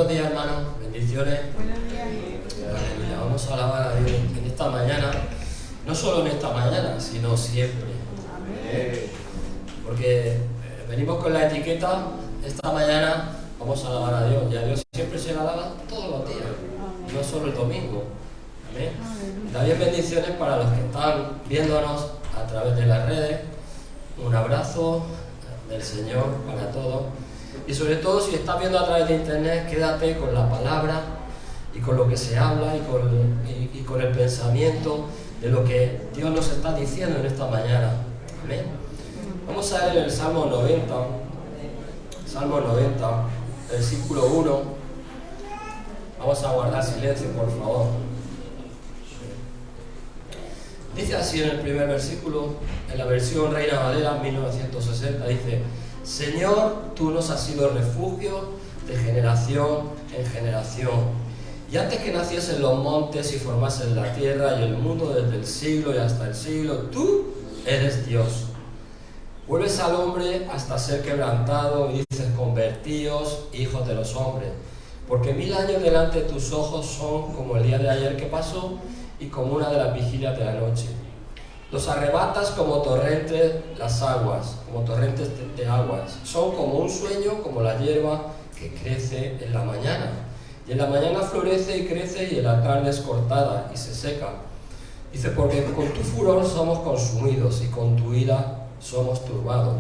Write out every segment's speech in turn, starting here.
Buenos días, hermanos, bendiciones. Buenos días. Aleluya. Vamos a alabar a Dios en esta mañana, no solo en esta mañana, sino siempre. Porque venimos con la etiqueta, esta mañana vamos a alabar a Dios, y a Dios siempre se le alaba todos los días, no solo el domingo. Amén. También bendiciones para los que están viéndonos a través de las redes. Un abrazo del Señor para todos. Y sobre todo, si estás viendo a través de internet, quédate con la palabra y con lo que se habla y con el pensamiento de lo que Dios nos está diciendo en esta mañana. Amén. Vamos a ver el Salmo 90, versículo 1. Vamos a guardar silencio, por favor. Dice así en el primer versículo, en la versión Reina Valera 1960, dice: Señor, tú nos has sido refugio de generación en generación. Y antes que naciesen los montes y formasen la tierra y el mundo desde el siglo y hasta el siglo, tú eres Dios. Vuelves al hombre hasta ser quebrantado y dices: convertíos, hijos de los hombres. Porque 1000 años delante de tus ojos son como el día de ayer que pasó y como una de las vigilias de la noche. Los arrebatas como torrentes las aguas, como torrentes de aguas. Son como un sueño, como la hierba que crece en la mañana. Y en la mañana florece y crece y en la tarde es cortada y se seca. Dice: porque con tu furor somos consumidos y con tu ira somos turbados.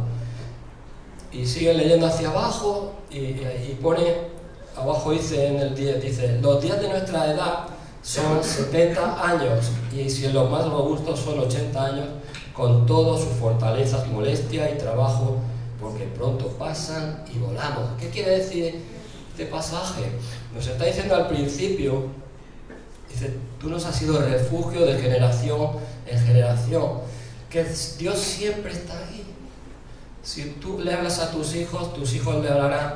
Y sigue leyendo hacia abajo y pone, abajo dice en el 10, dice: los días de nuestra edad son 70 años, y si en los más robustos son 80 años, con todas sus fortalezas, molestia y trabajo, porque pronto pasan y volamos. ¿Qué quiere decir este pasaje? Nos está diciendo al principio, dice: tú nos has sido refugio de generación en generación, que Dios siempre está ahí. Si tú le hablas a tus hijos le hablarán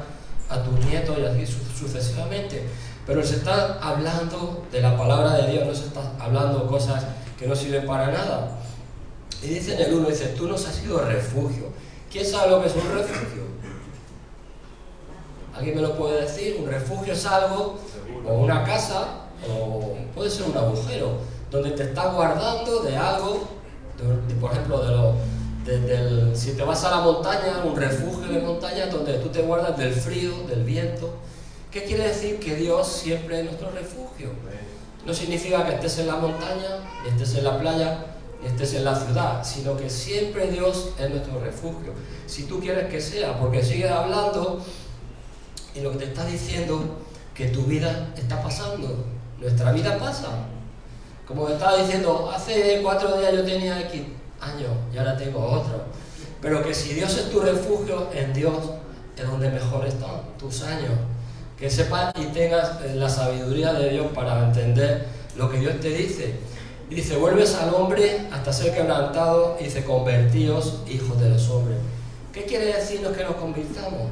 a tus nietos y así sucesivamente. Pero se está hablando de la palabra de Dios, no se está hablando cosas que no sirven para nada. Y dice en el 1, dice: tú nos has sido refugio. ¿Quién sabe lo que es un refugio? ¿Alguien me lo puede decir? Un refugio es algo, o una casa, o puede ser un agujero, donde te está guardando de algo, por ejemplo, si te vas a la montaña, un refugio de montaña donde tú te guardas del frío, del viento. ¿Qué quiere decir? Que Dios siempre es nuestro refugio. No significa que estés en la montaña, ni estés en la playa, ni estés en la ciudad, sino que siempre Dios es nuestro refugio. Si tú quieres que sea, porque sigue hablando y lo que te está diciendo, que tu vida está pasando. Nuestra vida pasa. Como me estaba diciendo, hace 4 días yo tenía X años y ahora tengo otro. Pero que si Dios es tu refugio, en Dios es donde mejor están tus años. Que sepas y tengas la sabiduría de Dios para entender lo que Dios te dice. Y dice: vuelves al hombre hasta ser quebrantado, y dice: convertíos, hijos de los hombres. ¿Qué quiere decirnos que nos convirtamos?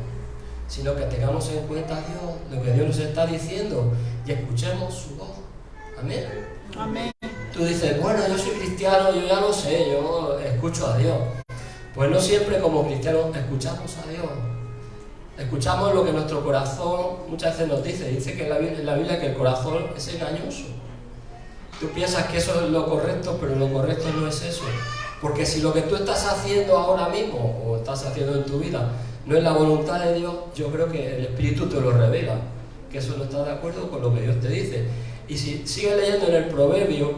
Sino que tengamos en cuenta a Dios, lo que Dios nos está diciendo, y escuchemos su voz. Amén. Amén. Tú dices: bueno, yo soy cristiano, yo ya lo sé, yo escucho a Dios. Pues no siempre como cristianos escuchamos a Dios. Escuchamos lo que nuestro corazón muchas veces nos dice. Dice que en la Biblia que el corazón es engañoso. Tú piensas que eso es lo correcto, pero lo correcto no es eso. Porque si lo que tú estás haciendo ahora mismo, o estás haciendo en tu vida, no es la voluntad de Dios, yo creo que el Espíritu te lo revela, que eso no está de acuerdo con lo que Dios te dice. Y si sigues leyendo en el Proverbio,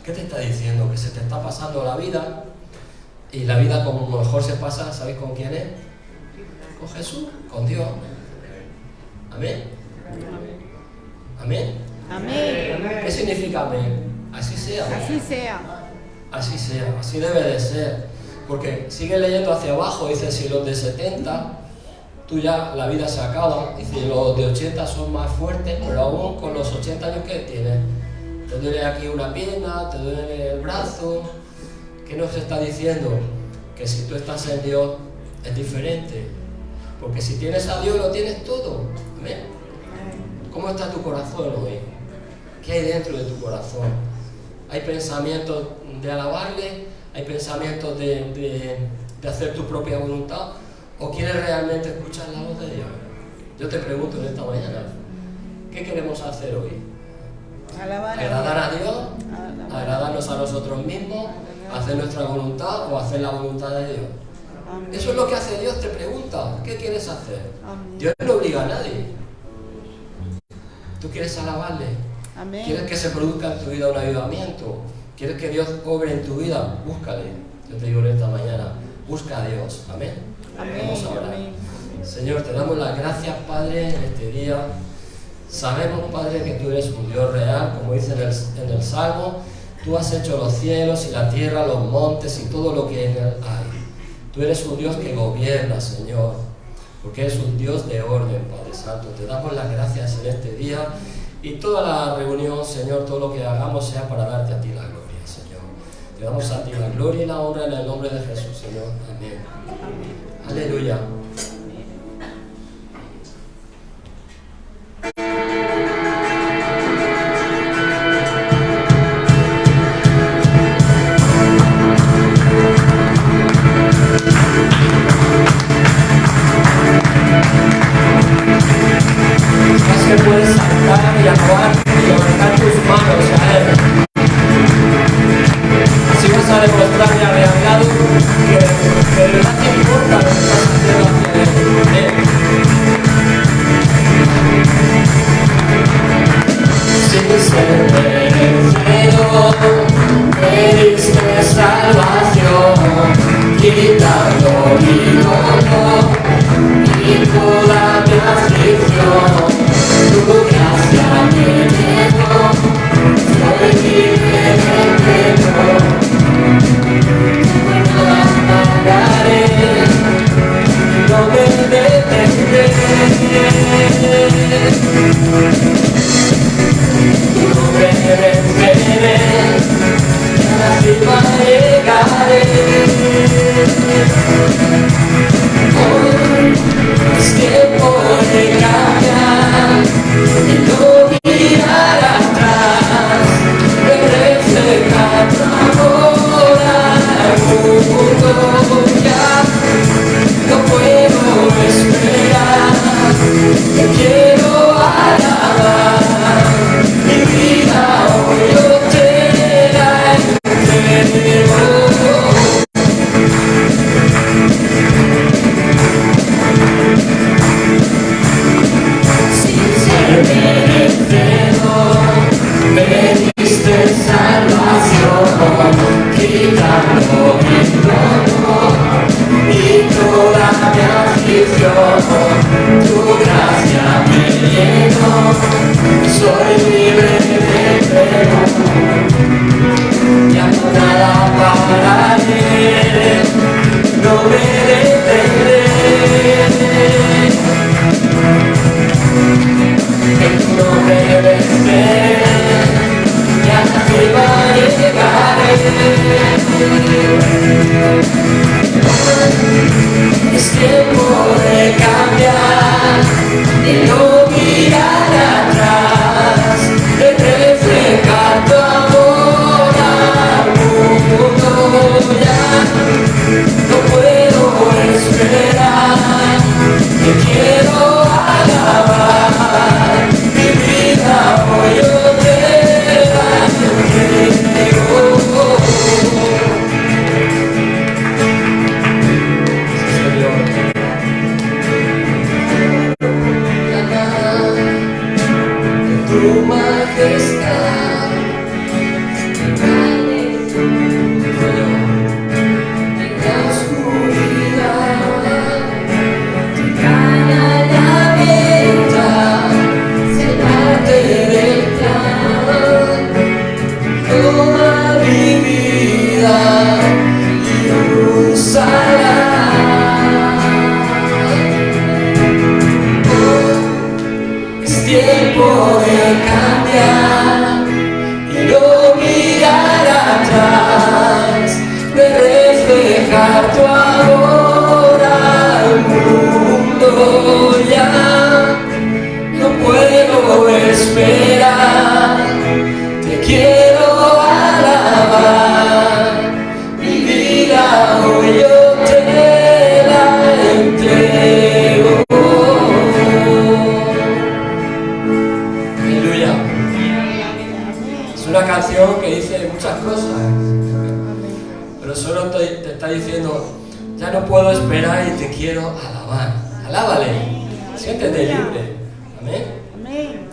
¿qué te está diciendo? Que se te está pasando la vida, y la vida como mejor se pasa, ¿sabéis con quién es? Con Jesús, con Dios. Amén. Amén. Amén. ¿Qué significa amén? Así sea. Así sea. Así sea, así debe de ser. Porque sigue leyendo hacia abajo, dice: si los de 70, tú ya la vida se acaba. Dice: los de 80 son más fuertes, pero aún con los 80 años que tienes, te duele aquí una pierna, te duele el brazo. ¿Qué nos está diciendo? Que si tú estás en Dios es diferente. Porque si tienes a Dios, lo tienes todo. ¿Amén? ¿Cómo está tu corazón hoy? ¿Qué hay dentro de tu corazón? ¿Hay pensamientos de alabarle? ¿Hay pensamientos de hacer tu propia voluntad? ¿O quieres realmente escuchar la voz de Dios? Yo te pregunto en esta mañana, ¿qué queremos hacer hoy? Alabar ¿Agradar a Dios? ¿Agradarnos a nosotros mismos? ¿Hacer nuestra voluntad o hacer la voluntad de Dios? Amén. Eso es lo que hace Dios, te pregunta, ¿qué quieres hacer? Amén. Dios no obliga a nadie. ¿Tú quieres alabarle? Amén. ¿Quieres que se produzca en tu vida un avivamiento? ¿Quieres que Dios obre en tu vida? Búscale. Yo te digo en esta mañana, busca a Dios. Amén. Amén. Vamos a orar. Amén. Señor, te damos las gracias, Padre, en este día. Sabemos, Padre, que tú eres un Dios real, como dice en el Salmo. Tú has hecho los cielos y la tierra, los montes y todo lo que en él hay. Tú eres un Dios que gobierna, Señor, porque eres un Dios de orden, Padre Santo. Te damos las gracias en este día y toda la reunión, Señor, todo lo que hagamos sea para darte a ti la gloria, Señor. Te damos a ti la gloria y la honra en el nombre de Jesús, Señor. Amén. Aleluya. Que puedes saltar y alabar y levantar tus manos a Él. Así vas a demostrarle a regalado que de verdad te importa lo que estás haciendo hacia Él. Sin ser merecido, me diste salvación, quitando mi dolor y toda mi aflicción. Tu gracia me llenó, soy libre del pecado. No pagaré, no me detendré. No me venceré, arriba llegaré. Hoy es tiempo de cambiar y no mirar atrás, de reflejar tu amor al mundo. Ya no puedo esperar, te quiero alabar, mi vida hoy yo te la entrego. Me diste salvación, quitando mi dolor y toda mi aflicción. Tu gracia me llenó, soy libre de pecado. Ya no nada pararé, no me detendré. No me venceré, y arriba llegaré. Es tiempo de cambiar, de no mirar atrás, de reflejar tu amor al mundo. Ya no puedo esperar, te quiero alabar, mi vida hoy yo te la entrego. Señor, tu majestad, en la oscuridad. Toda mi vida y usará. Es tiempo de cambiar y no mirar atrás, de reflejar tu amor al mundo. Ya no puedo esperar, te quiero alabar, mi vida hoy yo te la entrego. una canción que dice muchas cosas, pero solo te está diciendo, ya no puedo esperar y te quiero alabar. Alábale, siéntete libre. Amén. Amén.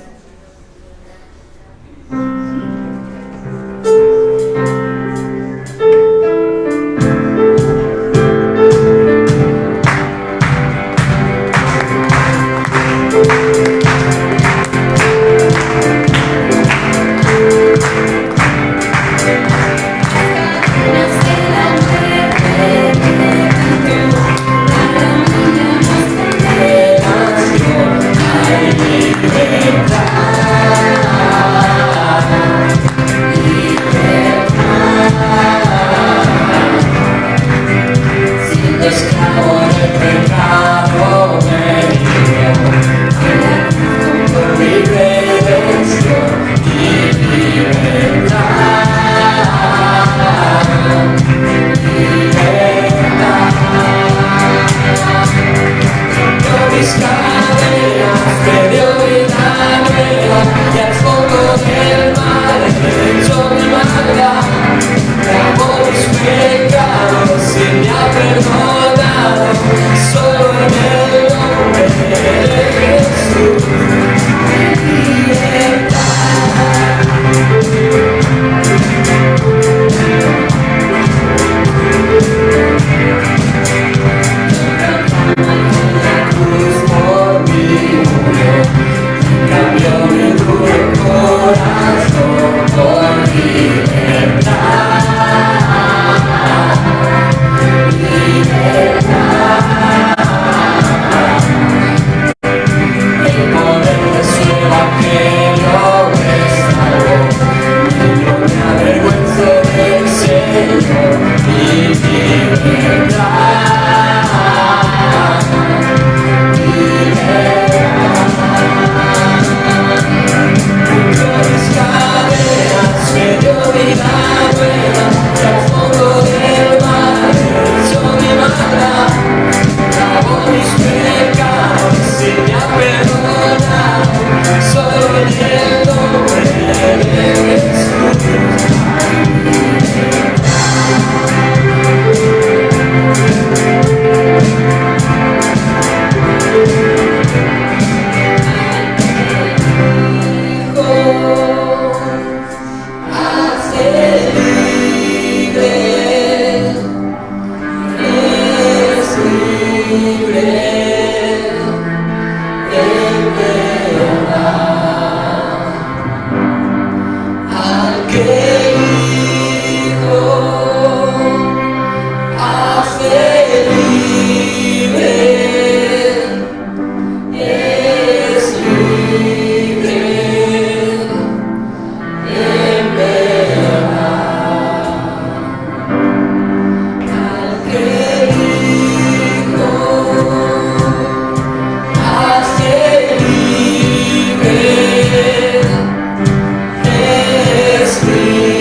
Es libre.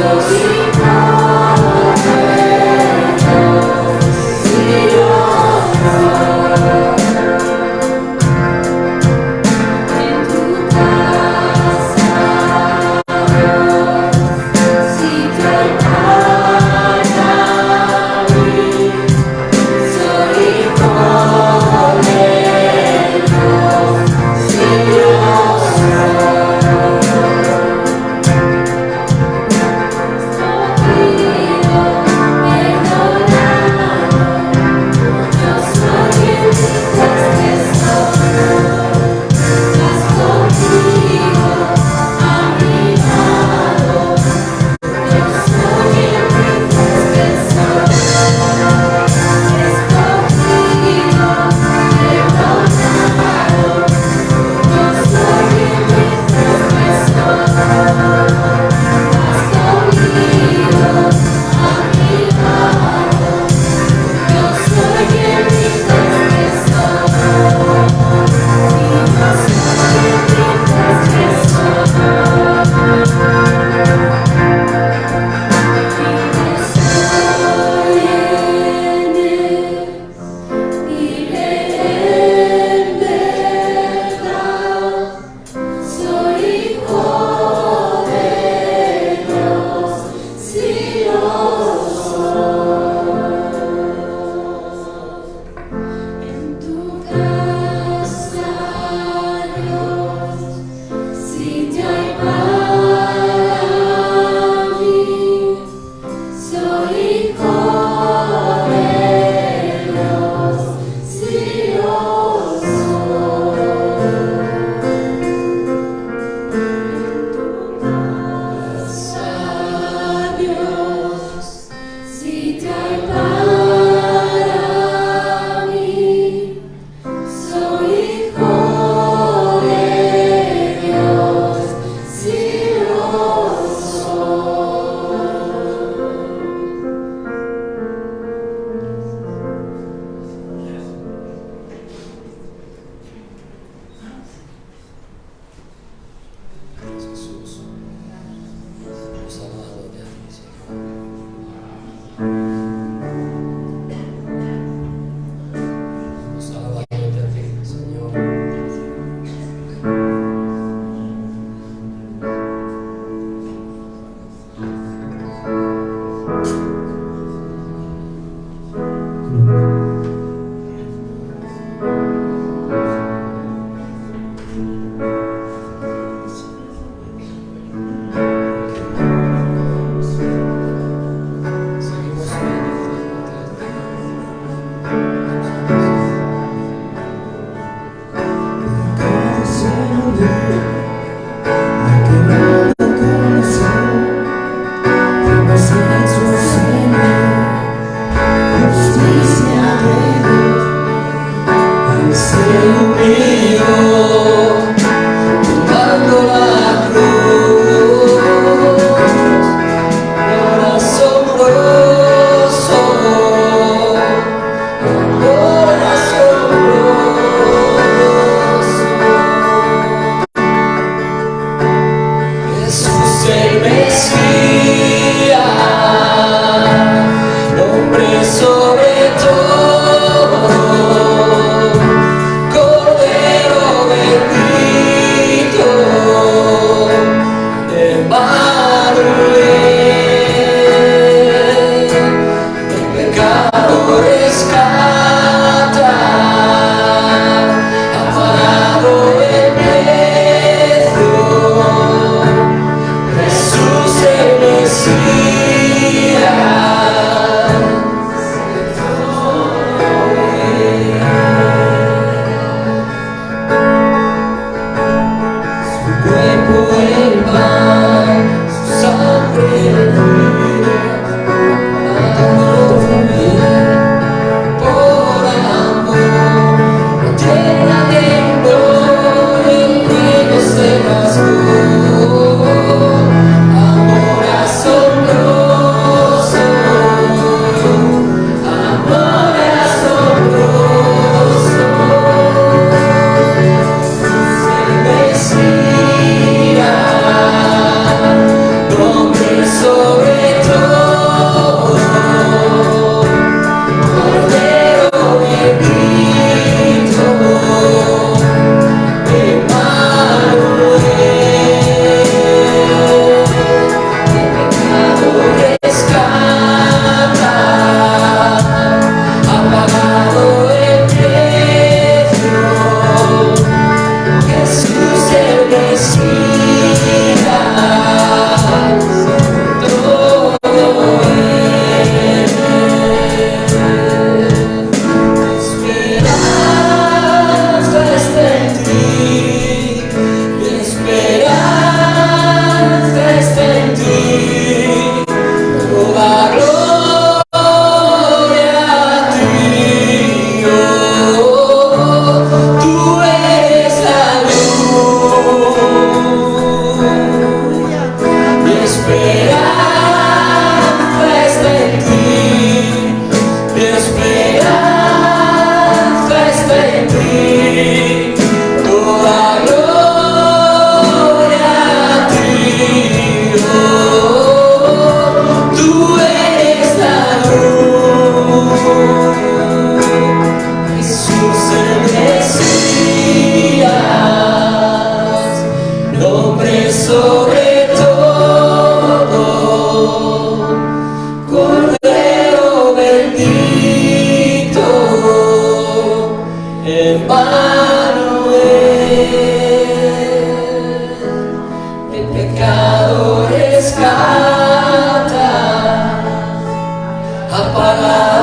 Story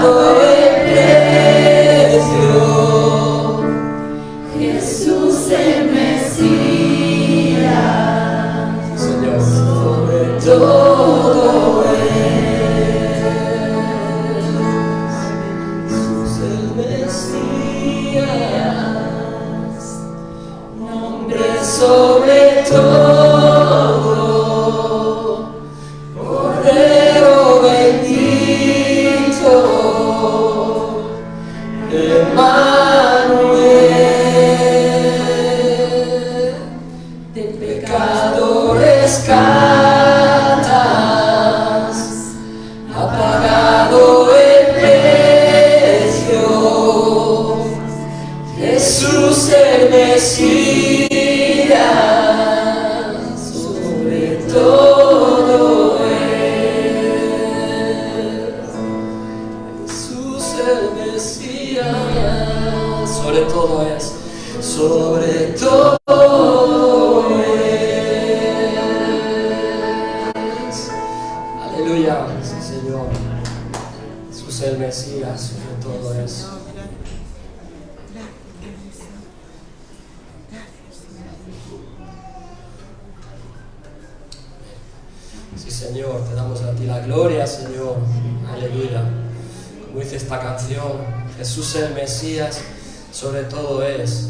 pagado el precio. Jesús el Mesías, Señor, sobre todo Jesús el Mesías, nombre sobre todo, Cordero bendito, Emmanuel, de pecado rescatas, ha pagado el precio. Jesús el Mesías, sobre todo es. Jesús el Mesías, sobre todo es. Sobre todo es. Aleluya, sí, Señor. Jesús el Mesías, sobre todo es. Sí, Señor, te damos a ti la gloria, Señor. Aleluya. Como dice esta canción, Jesús el Mesías, sobre todo es.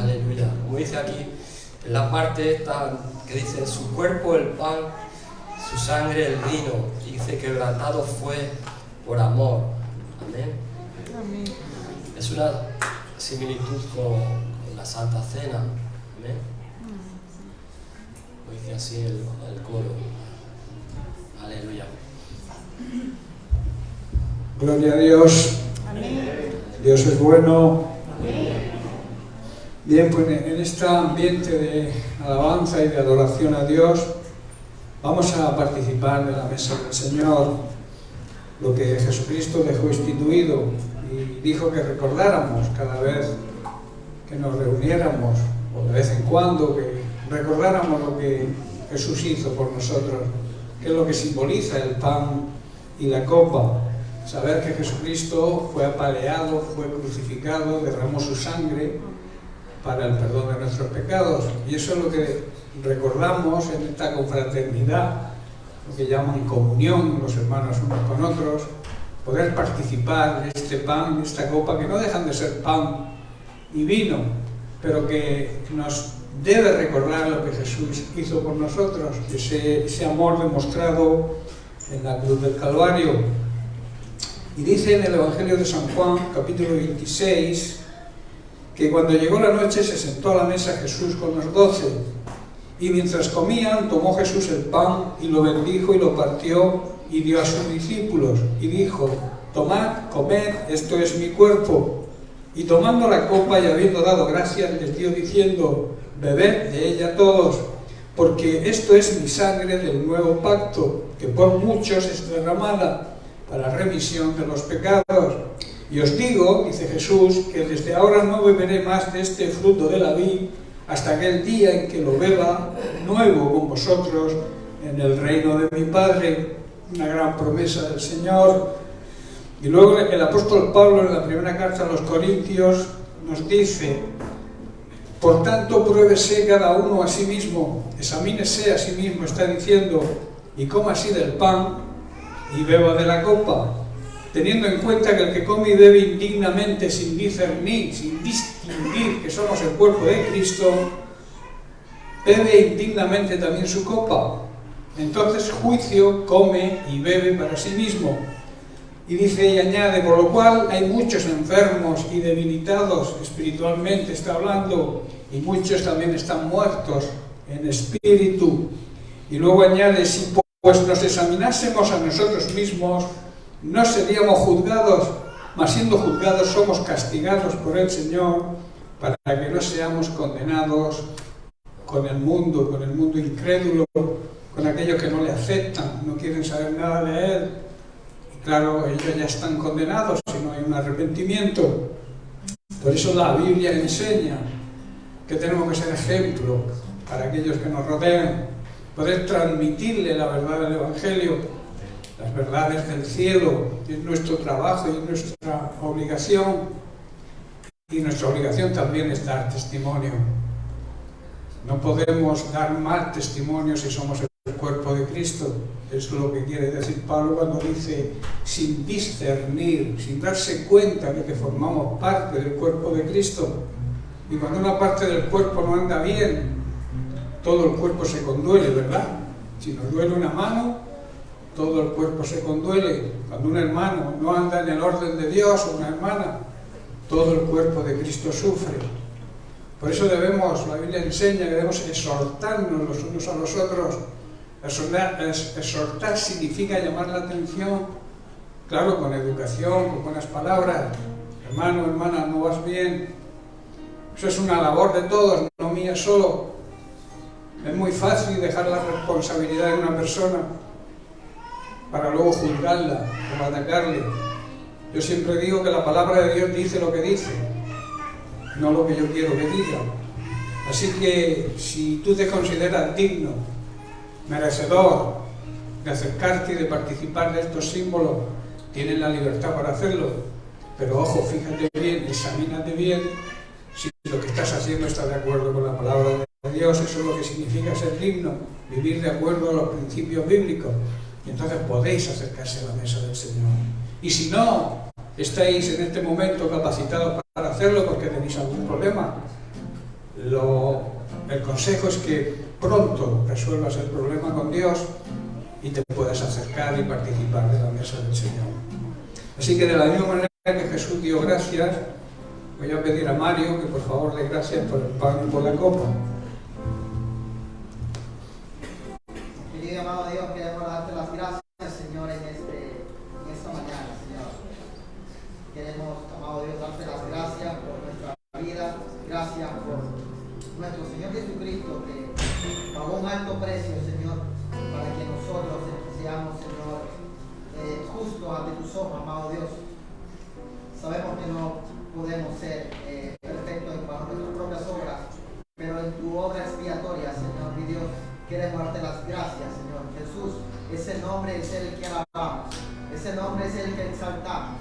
Aleluya. Como dice aquí, en la parte esta que dice, su cuerpo el pan, su sangre el vino, y dice, quebrantado fue por amor. Amén. Amén. Es una similitud con la Santa Cena. Amén. Como dice así el coro. Aleluya. Gloria a Dios. Amén. Dios es bueno. Bien, pues en este ambiente de alabanza y de adoración a Dios vamos a participar de la mesa del Señor, lo que Jesucristo dejó instituido y dijo que recordáramos cada vez que nos reuniéramos, o de vez en cuando, que recordáramos lo que Jesús hizo por nosotros, que es lo que simboliza el pan y la copa. Saber que Jesucristo fue apaleado, fue crucificado, derramó su sangre para el perdón de nuestros pecados. Y eso es lo que recordamos en esta confraternidad, lo que llaman comunión, los hermanos unos con otros, poder participar de este pan, de esta copa, que no dejan de ser pan y vino, pero que nos debe recordar lo que Jesús hizo por nosotros, ese amor demostrado en la cruz del Calvario. Y dice en el Evangelio de San Juan, capítulo 26, que cuando llegó la noche se sentó a la mesa Jesús con los 12, y mientras comían tomó Jesús el pan y lo bendijo y lo partió y dio a sus discípulos y dijo, tomad, comed, esto es mi cuerpo. Y tomando la copa y habiendo dado gracias les dio diciendo, bebed de ella todos, porque esto es mi sangre del nuevo pacto, que por muchos es derramada para remisión de los pecados. Y os digo, dice Jesús, que desde ahora no beberé más de este fruto de la vid hasta aquel día en que lo beba nuevo con vosotros en el reino de mi Padre. Una gran promesa del Señor. Y luego el apóstol Pablo en la primera carta a los Corintios nos dice, por tanto pruébese cada uno a sí mismo, examínese a sí mismo, está diciendo, y coma así del pan y beba de la copa, teniendo en cuenta que el que come y bebe indignamente sin discernir, sin distinguir que somos el cuerpo de Cristo, bebe indignamente también su copa. Entonces juicio come y bebe para sí mismo. Y dice y añade, por lo cual hay muchos enfermos y debilitados espiritualmente, está hablando, y muchos también están muertos en espíritu. Y luego añade, si pues nos examinásemos a nosotros mismos, no seríamos juzgados, mas siendo juzgados somos castigados por el Señor, para que no seamos condenados con el mundo incrédulo, con aquellos que no le aceptan, no quieren saber nada de Él. Y claro, ellos ya están condenados si no hay un arrepentimiento. Por eso la Biblia enseña que tenemos que ser ejemplo para aquellos que nos rodean, poder transmitirle la verdad del Evangelio. las verdades del cielo, es nuestro trabajo y es nuestra obligación. Y nuestra obligación también es dar testimonio. No podemos dar mal testimonio si somos el cuerpo de Cristo. Es lo que quiere decir Pablo cuando dice sin discernir, sin darse cuenta de que formamos parte del cuerpo de Cristo. Y cuando una parte del cuerpo no anda bien, todo el cuerpo se conduele, ¿verdad? Si nos duele una mano, todo el cuerpo se conduele. Cuando un hermano no anda en el orden de Dios o una hermana, todo el cuerpo de Cristo sufre. Por eso debemos, la Biblia enseña que debemos exhortarnos los unos a los otros. Exhortar significa llamar la atención, claro, con educación, con buenas palabras. Hermano, hermana, no vas bien. Eso es una labor de todos, no mía solo. Es muy fácil dejar la responsabilidad en una persona para luego juzgarla o atacarle. Yo siempre digo que la palabra de Dios dice lo que dice, no lo que yo quiero que diga. Así que si tú te consideras digno, merecedor de acercarte y de participar de estos símbolos, tienes la libertad para hacerlo. Pero ojo, fíjate bien, examínate bien si lo que estás haciendo está de acuerdo con la palabra de Dios. Eso es lo que significa ser digno, vivir de acuerdo a los principios bíblicos. Y entonces podéis acercarse a la mesa del Señor. Y si no estáis en este momento capacitados para hacerlo porque tenéis algún problema, el consejo es que pronto resuelvas el problema con Dios y te puedas acercar y participar de la mesa del Señor. Así que de la misma manera que Jesús dio gracias, voy a pedir a Mario que por favor dé gracias por el pan y por la copa. Querido y amado Dios, queremos darte las gracias, Señor, en esta mañana, Señor. Queremos, amado Dios, darte las gracias por nuestra vida, gracias por nuestro Señor Jesucristo, que pagó un alto precio, Señor, para que nosotros seamos, Señor, justos ante tus ojos, amado Dios. Sabemos que no podemos ser perfectos bajo nuestras propias obras, pero en tu obra expiatoria, Señor, mi Dios, queremos darte las gracias, Señor. Jesús, ese nombre es el que alabamos, ese nombre es el que exaltamos.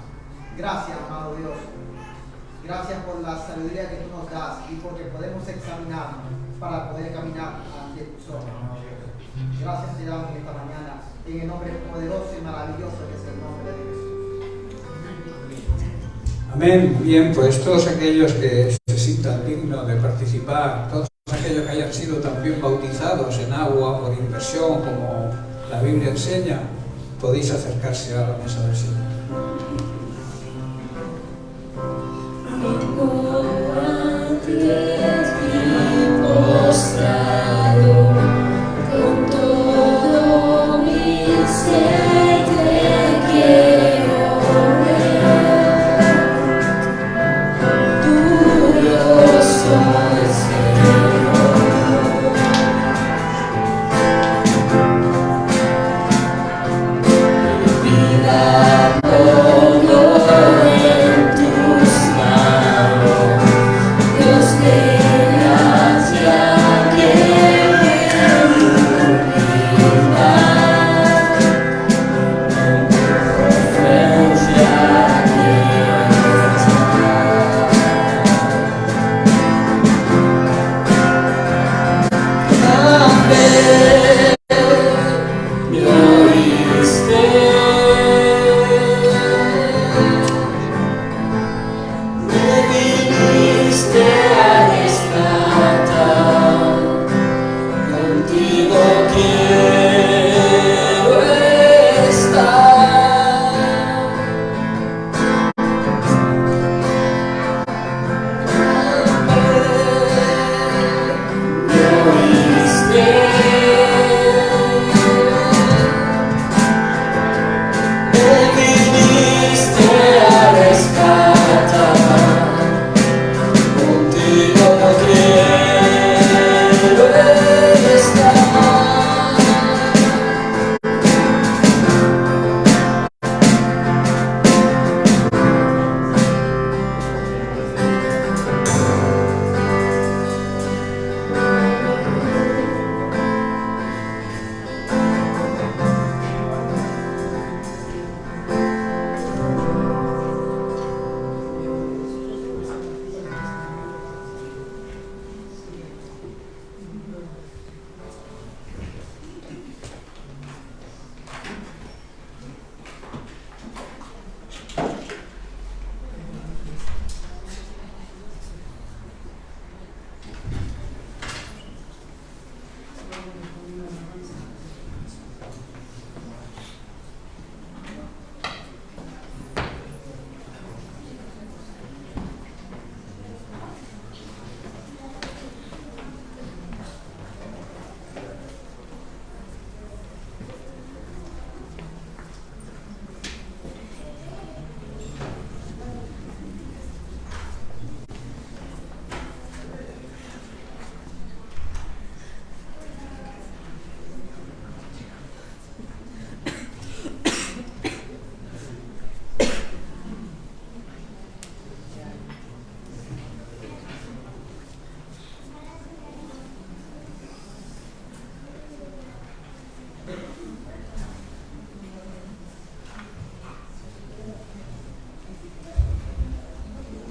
Gracias, amado Dios. Gracias por la sabiduría que tú nos das y porque podemos examinarnos para poder caminar ante tus ojos. Gracias te damos esta mañana en el nombre poderoso y maravilloso que es el nombre de Jesús. Amén. Bien, pues todos aquellos que se sientan dignos de participar, todos aquellos que hayan sido también bautizados en agua por inmersión, como la Biblia enseña, podéis acercarse a la mesa del Señor. Postrado con todo mi ser te quiero ver. Tuyo soy, Señor. Vida pongo en tus manos, Dios te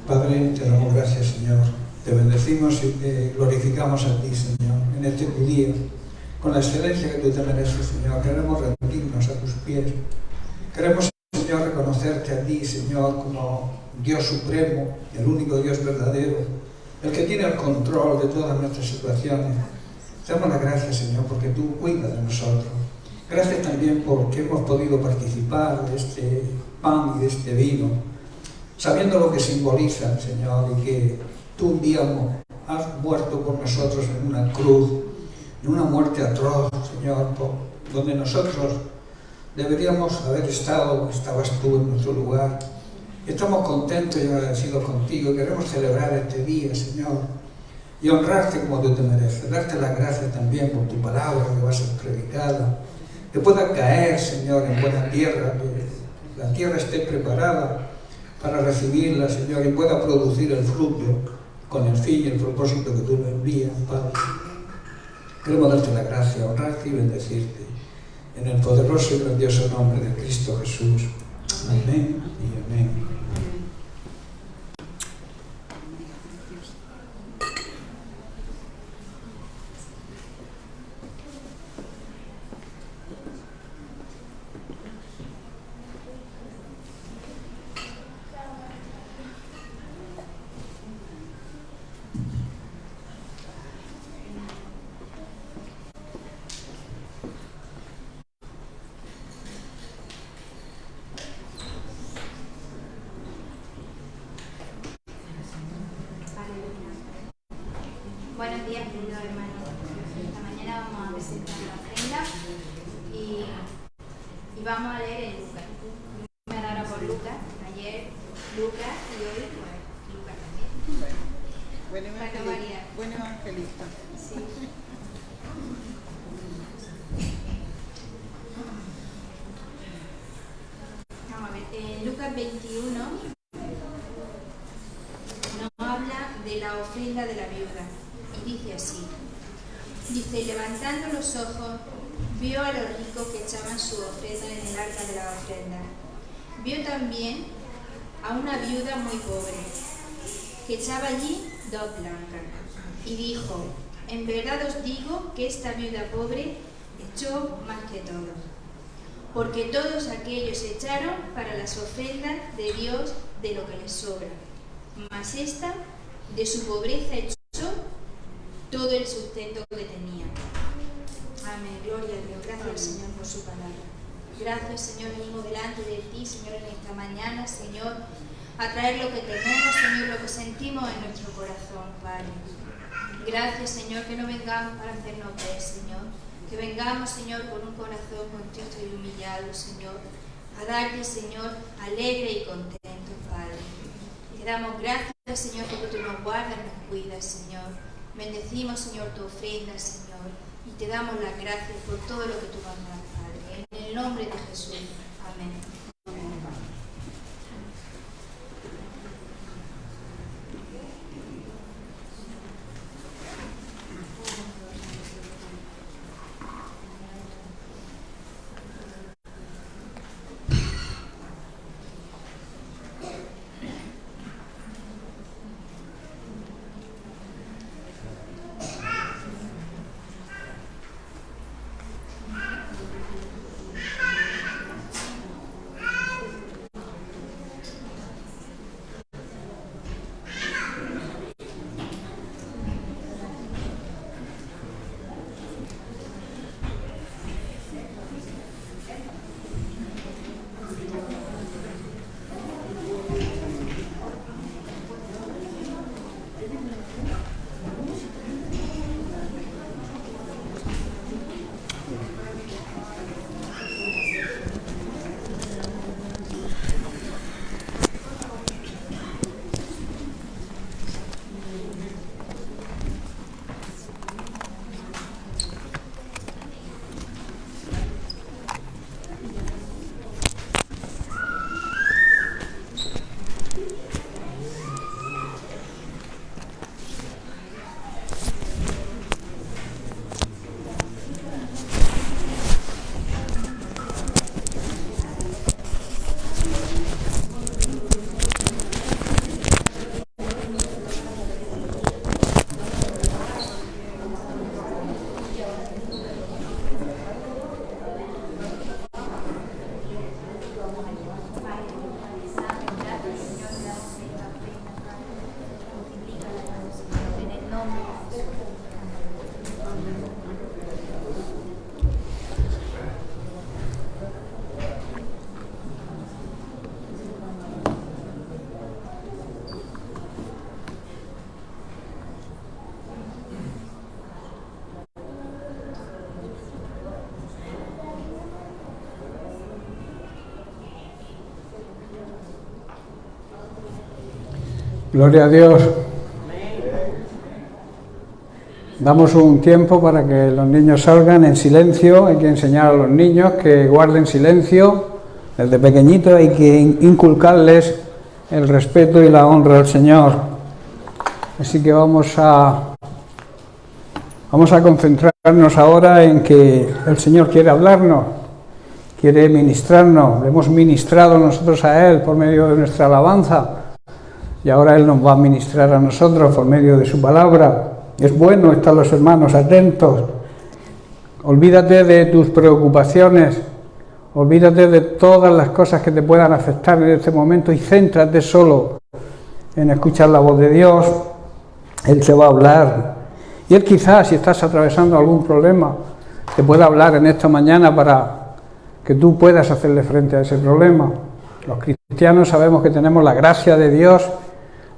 Padre, te damos gracias, Señor. Te bendecimos y te glorificamos a ti, Señor, en este tu día, con la excelencia que tú te mereces, Señor. Queremos rendirnos a tus pies. Queremos, Señor, reconocerte a ti, Señor, como Dios supremo, el único Dios verdadero, el que tiene el control de todas nuestras situaciones. Te damos las gracias, Señor, porque tú cuidas de nosotros. Gracias también porque hemos podido participar de este pan y de este vino, sabiendo lo que simbolizan, Señor, y que tú un día has muerto por nosotros en una cruz, en una muerte atroz, Señor, donde nosotros deberíamos haber estado, estabas tú en nuestro lugar. Estamos contentos y agradecidos contigo y queremos celebrar este día, Señor, y honrarte como tú te mereces, darte las gracias también por tu palabra que va a ser predicada, que pueda caer, Señor, en buena tierra, que la tierra esté preparada para recibirla, Señor, y pueda producir el fruto con el fin y el propósito que tú le envías, Padre. Queremos darte la gracia, honrarte y bendecirte, en el poderoso y grandioso nombre de Cristo Jesús. Amén y amén. Buenos días, queridos hermanos. Esta mañana vamos a presentar la ofrenda y vamos a leer en Lucas. Me ahora por Lucas, ayer Lucas y hoy pues, Lucas también. Buen evangelista. Sí. Vamos a ver, en Lucas 21 nos habla de la ofrenda de la viuda. Y dice así, dice, levantando los ojos, vio a los ricos que echaban su ofrenda en el arca de la ofrenda. Vio también a una viuda muy pobre, que echaba allí 2 blancas. Y dijo, en verdad os digo que esta viuda pobre echó más que todos, porque todos aquellos echaron para las ofrendas de Dios de lo que les sobra, mas esta de su pobreza echó todo el sustento que tenía. Amén. Gloria a Dios. Gracias, Señor, por su palabra. Gracias, Señor, venimos delante de ti, Señor, en esta mañana, Señor, a traer lo que tenemos, Señor, lo que sentimos en nuestro corazón, Padre. Gracias, Señor, que no vengamos para hacernos ver, Señor, que vengamos, Señor, con un corazón contrito y humillado, Señor, a darte, Señor, alegre y contento, Padre. Te damos gracias, Señor, porque tú nos guardas, nos cuidas, Señor. Bendecimos, Señor, tu ofrenda, Señor, y te damos las gracias por todo lo que tú vas a dar, Padre. En el nombre de Jesús. Amén. Gloria a Dios. Damos un tiempo para que los niños salgan en silencio. Hay que enseñar a los niños que guarden silencio. Desde pequeñitos hay que inculcarles el respeto y la honra al Señor. Así que vamos a concentrarnos ahora en que el Señor quiere hablarnos, quiere ministrarnos. Le hemos ministrado nosotros a Él por medio de nuestra alabanza y ahora Él nos va a ministrar a nosotros por medio de su palabra. Es bueno estar los hermanos atentos. Olvídate de tus preocupaciones, olvídate de todas las cosas que te puedan afectar en este momento y céntrate solo en escuchar la voz de Dios. Él te va a hablar. Y Él quizás, si estás atravesando algún problema, te pueda hablar en esta mañana para que tú puedas hacerle frente a ese problema. Los cristianos sabemos que tenemos la gracia de Dios,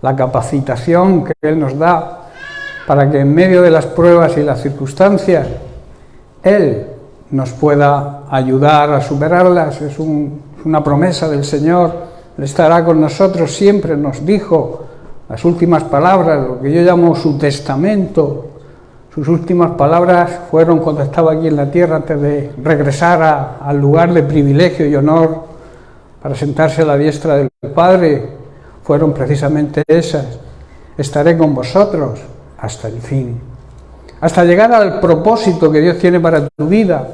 la capacitación que Él nos da para que en medio de las pruebas y las circunstancias Él nos pueda ayudar a superarlas. Es una promesa del Señor. Él estará con nosotros siempre, nos dijo las últimas palabras, lo que yo llamo su testamento. Sus últimas palabras fueron cuando estaba aquí en la tierra, antes de regresar al lugar de privilegio y honor para sentarse a la diestra del Padre, fueron precisamente esas: estaré con vosotros hasta el fin, hasta llegar al propósito que Dios tiene para tu vida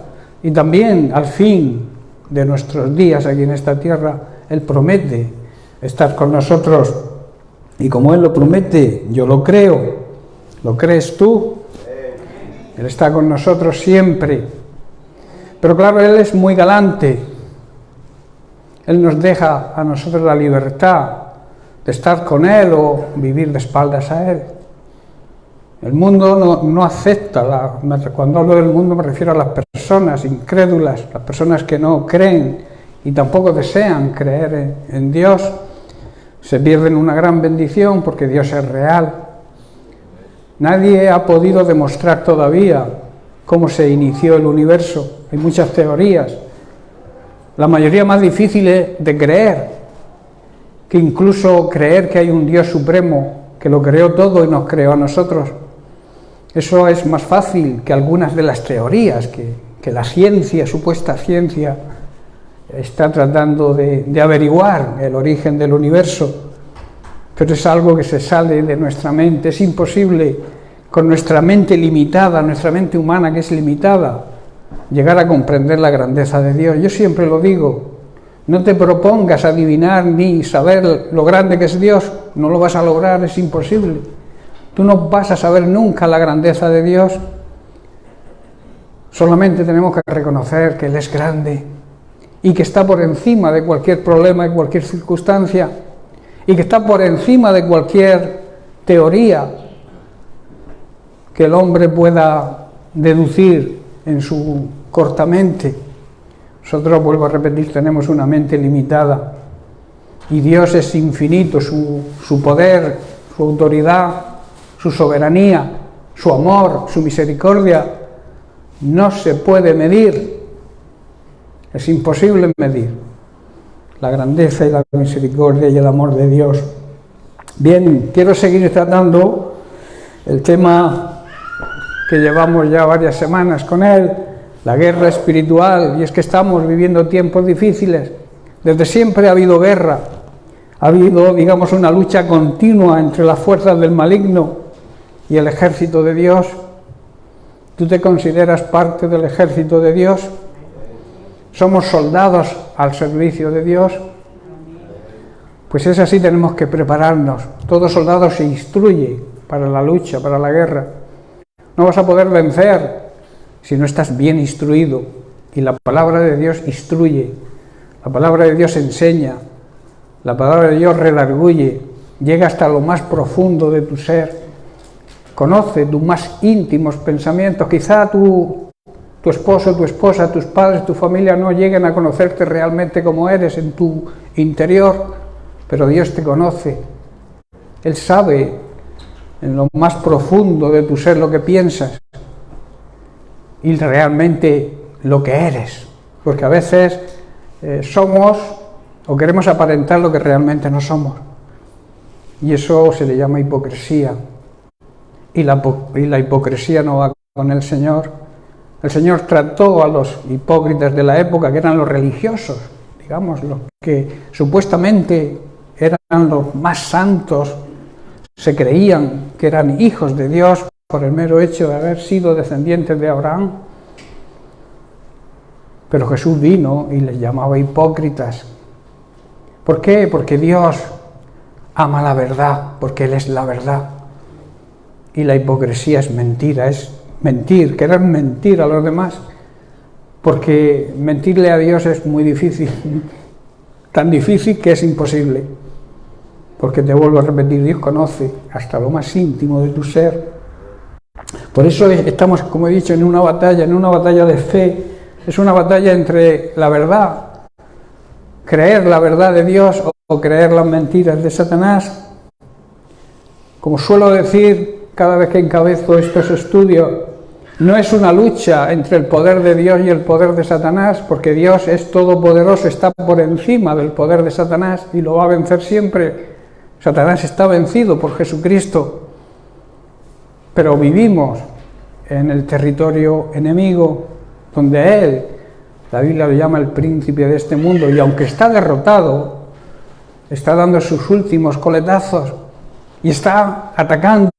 y también al fin de nuestros días aquí en esta tierra. Él promete estar con nosotros y como Él lo promete, yo lo creo. ¿Lo crees tú? Él está con nosotros siempre. Pero claro, Él es muy galante. Él nos deja a nosotros la libertad de estar con Él o vivir de espaldas a Él. El mundo no acepta, cuando hablo del mundo me refiero a las personas incrédulas, las personas que no creen y tampoco desean creer en Dios. Se pierden una gran bendición porque Dios es real. Nadie ha podido demostrar todavía cómo se inició el universo. Hay muchas teorías. La mayoría más difíciles de creer, que incluso creer que hay un Dios supremo que lo creó todo y nos creó a nosotros. Eso es más fácil que algunas de las teorías que la ciencia, supuesta ciencia, está tratando de averiguar el origen del universo. Pero es algo que se sale de nuestra mente. Es imposible, con nuestra mente limitada, nuestra mente humana que es limitada, llegar a comprender la grandeza de Dios. Yo siempre lo digo, no te propongas adivinar ni saber lo grande que es Dios, no lo vas a lograr, es imposible. Tú no vas a saber nunca la grandeza de Dios. Solamente tenemos que reconocer que Él es grande y que está por encima de cualquier problema y cualquier circunstancia, y que está por encima de cualquier teoría que el hombre pueda deducir en su corta mente. Nosotros, vuelvo a repetir, tenemos una mente limitada y Dios es infinito, su poder, su autoridad, su soberanía, su amor, su misericordia no se puede medir. Es imposible medir la grandeza y la misericordia y el amor de Dios. Bien, quiero seguir tratando el tema que llevamos ya varias semanas con él, la guerra espiritual, y es que estamos viviendo tiempos difíciles. Desde siempre ha habido guerra, ha habido, digamos, una lucha continua entre las fuerzas del maligno y el ejército de Dios. ¿Tú te consideras parte del ejército de Dios? ¿Somos soldados al servicio de Dios? Pues es así, tenemos que prepararnos. Todo soldado se instruye para la lucha, para la guerra. No vas a poder vencer si no estás bien instruido. Y la palabra de Dios instruye, la palabra de Dios enseña, la palabra de Dios redarguye, llega hasta lo más profundo de tu ser, conoce tus más íntimos pensamientos. Quizá tu esposo, tu esposa, tus padres, tu familia no lleguen a conocerte realmente como eres en tu interior, pero Dios te conoce. Él sabe en lo más profundo de tu ser lo que piensas y realmente lo que eres, porque a veces somos o queremos aparentar lo que realmente no somos. y eso se le llama hipocresía. Y la hipocresía no va con el Señor. El Señor trató a los hipócritas de la época, que eran los religiosos, digamos, los que supuestamente eran los más santos, se creían que eran hijos de Dios por el mero hecho de haber sido descendientes de Abraham. Pero Jesús vino y les llamaba hipócritas. ¿Por qué? Porque Dios ama la verdad, porque Él es la verdad. Y la hipocresía es mentira, es mentir, querer mentir a los demás, porque mentirle a Dios es muy difícil, tan difícil que es imposible, porque te vuelvo a repetir, Dios conoce hasta lo más íntimo de tu ser. Por eso estamos, como he dicho, en una batalla de fe, es una batalla entre la verdad, creer la verdad de Dios o creer las mentiras de Satanás. Como suelo decir cada vez que encabezo estos estudios, no es una lucha entre el poder de Dios y el poder de Satanás, porque Dios es todopoderoso, está por encima del poder de Satanás y lo va a vencer siempre. Satanás está vencido por Jesucristo, pero vivimos en el territorio enemigo, donde Él, la Biblia lo llama el príncipe de este mundo, y aunque está derrotado, está dando sus últimos coletazos y está atacando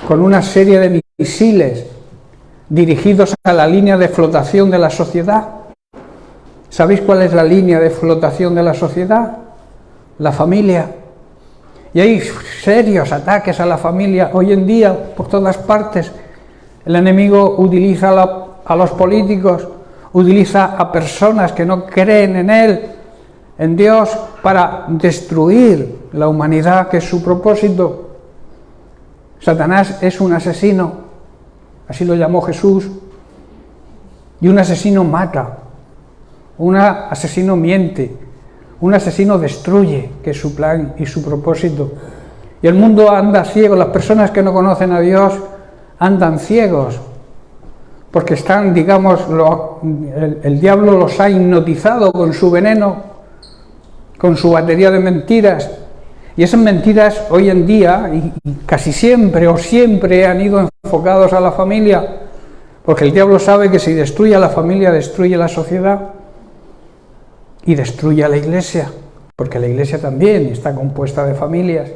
con una serie de misiles dirigidos a la línea de flotación de la sociedad. ¿Sabéis cuál es la línea de flotación de la sociedad? La familia. Y hay serios ataques a la familia. Hoy en día, por todas partes, el enemigo utiliza a los políticos, utiliza a personas que no creen en Él, en Dios, para destruir la humanidad, que es su propósito. Satanás es un asesino, así lo llamó Jesús, y un asesino mata, un asesino miente, un asesino destruye, que es su plan y su propósito. Y el mundo anda ciego, las personas que no conocen a Dios andan ciegos, porque están, digamos, el diablo los ha hipnotizado con su veneno, con su batería de mentiras. Y esas mentiras hoy en día, y casi siempre o siempre, han ido enfocados a la familia, porque el diablo sabe que si destruye a la familia, destruye la sociedad y destruye a la iglesia, porque la iglesia también está compuesta de familias.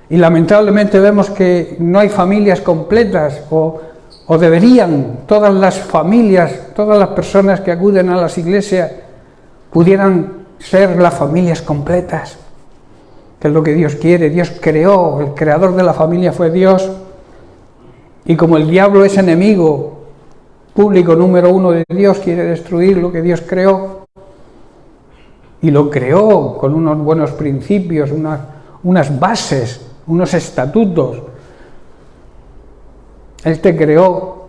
Y lamentablemente vemos que no hay familias completas, o deberían, todas las familias, todas las personas que acuden a las iglesias, pudieran ser las familias completas, que es lo que Dios quiere. Dios creó, el creador de la familia fue Dios, y como el diablo es enemigo público número uno de Dios, quiere destruir lo que Dios creó, y lo creó con unos buenos principios, unas bases, unos estatutos. Él te creó.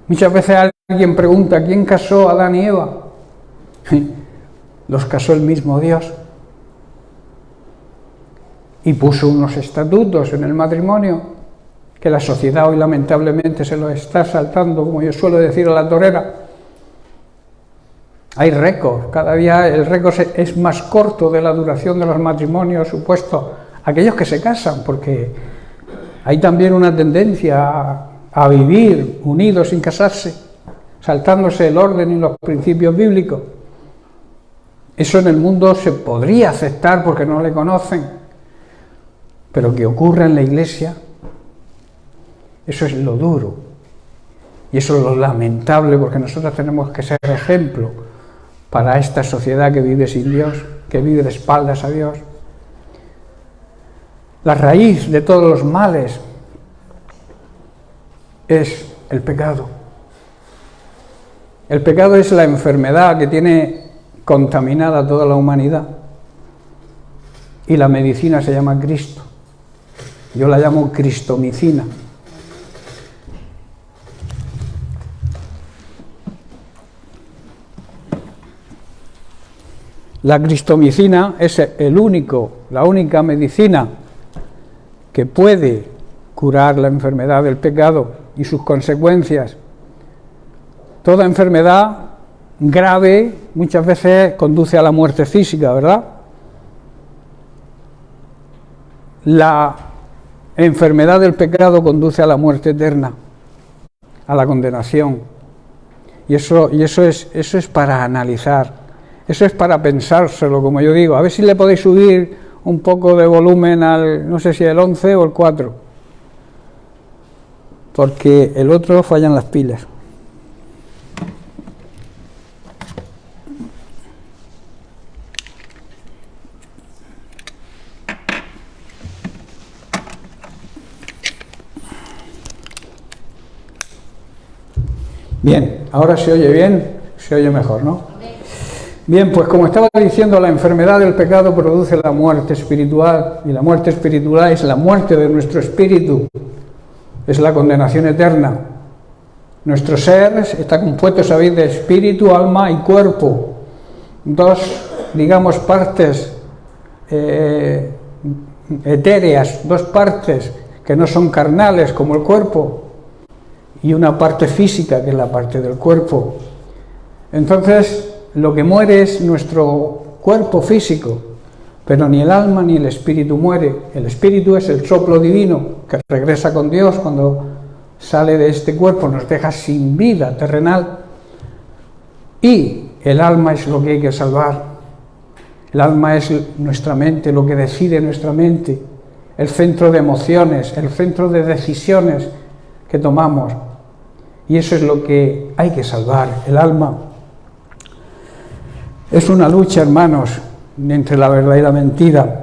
Muchas veces alguien pregunta, ¿quién casó a Adán y Eva? Los casó el mismo Dios. Y puso unos estatutos en el matrimonio que la sociedad hoy lamentablemente se lo está saltando, como yo suelo decir, a la torera. Hay récord, cada día el récord es más corto de la duración de los matrimonios supuestos, aquellos que se casan, porque hay también una tendencia a vivir unidos sin casarse, saltándose el orden y los principios bíblicos. Eso en el mundo se podría aceptar porque no le conocen, pero que ocurra en la iglesia, eso es lo duro, y eso es lo lamentable, porque nosotros tenemos que ser ejemplo para esta sociedad que vive sin Dios, que vive de espaldas a Dios. La raíz de todos los males es el pecado. El pecado es la enfermedad que tiene contaminada a toda la humanidad. Y la medicina se llama Cristo. Yo la llamo cristomicina. La cristomicina es la única medicina que puede curar la enfermedad del pecado y sus consecuencias. Toda enfermedad grave muchas veces conduce a la muerte física, ¿verdad? la enfermedad del pecado conduce a la muerte eterna, a la condenación. Y eso es para analizar, eso es para pensárselo, como yo digo. A ver si le podéis subir un poco de volumen al, no sé si el 11 o el 4, porque el otro fallan las pilas. Bien, ahora se oye bien, se oye mejor, ¿no? Bien, pues como estaba diciendo, la enfermedad del pecado produce la muerte espiritual, y la muerte espiritual es la muerte de nuestro espíritu, es la condenación eterna. Nuestro ser está compuesto, sabéis, de espíritu, alma y cuerpo, dos, digamos, partes etéreas, dos partes que no son carnales como el cuerpo, y una parte física que es la parte del cuerpo. Entonces, lo que muere es nuestro cuerpo físico, pero ni el alma ni el espíritu muere. El espíritu es el soplo divino que regresa con Dios cuando sale de este cuerpo, nos deja sin vida terrenal, y el alma es lo que hay que salvar. El alma es nuestra mente, lo que decide nuestra mente, el centro de emociones, el centro de decisiones que tomamos. Y eso es lo que hay que salvar, el alma. Es una lucha, hermanos, entre la verdad y la mentira.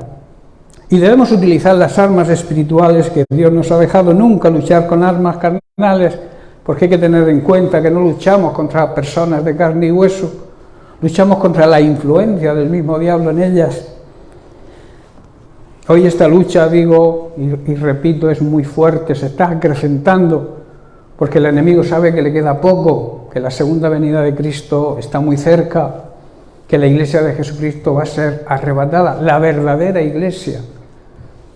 Y debemos utilizar las armas espirituales que Dios nos ha dejado, nunca luchar con armas carnales, porque hay que tener en cuenta que no luchamos contra personas de carne y hueso, luchamos contra la influencia del mismo diablo en ellas. Hoy esta lucha, digo y repito, es muy fuerte, se está acrecentando, porque el enemigo sabe que le queda poco, que la segunda venida de Cristo está muy cerca, que la iglesia de Jesucristo va a ser arrebatada, la verdadera iglesia.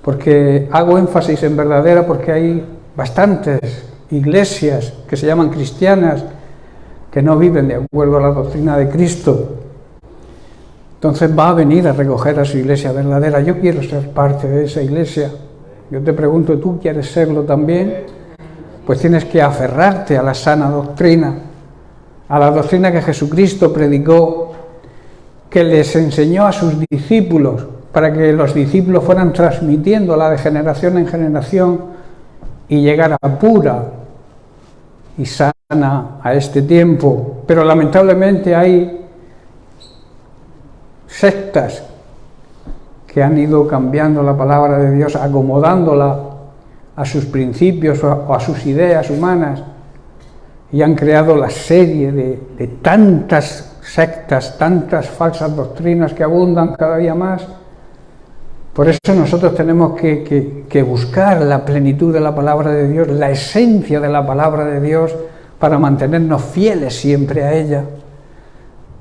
Porque hago énfasis en verdadera porque hay bastantes iglesias que se llaman cristianas que no viven de acuerdo a la doctrina de Cristo. Entonces va a venir a recoger a su iglesia verdadera. Yo quiero ser parte de esa iglesia. Yo te pregunto, ¿tú quieres serlo también? Pues tienes que aferrarte a la sana doctrina, a la doctrina que Jesucristo predicó, que les enseñó a sus discípulos, para que los discípulos fueran transmitiéndola de generación en generación y llegara pura y sana a este tiempo. Pero lamentablemente hay sectas que han ido cambiando la palabra de Dios, acomodándola a sus principios o a sus ideas humanas, y han creado la serie de tantas sectas, tantas falsas doctrinas que abundan cada día más. Por eso nosotros tenemos que buscar la plenitud de la palabra de Dios, la esencia de la palabra de Dios, para mantenernos fieles siempre a ella,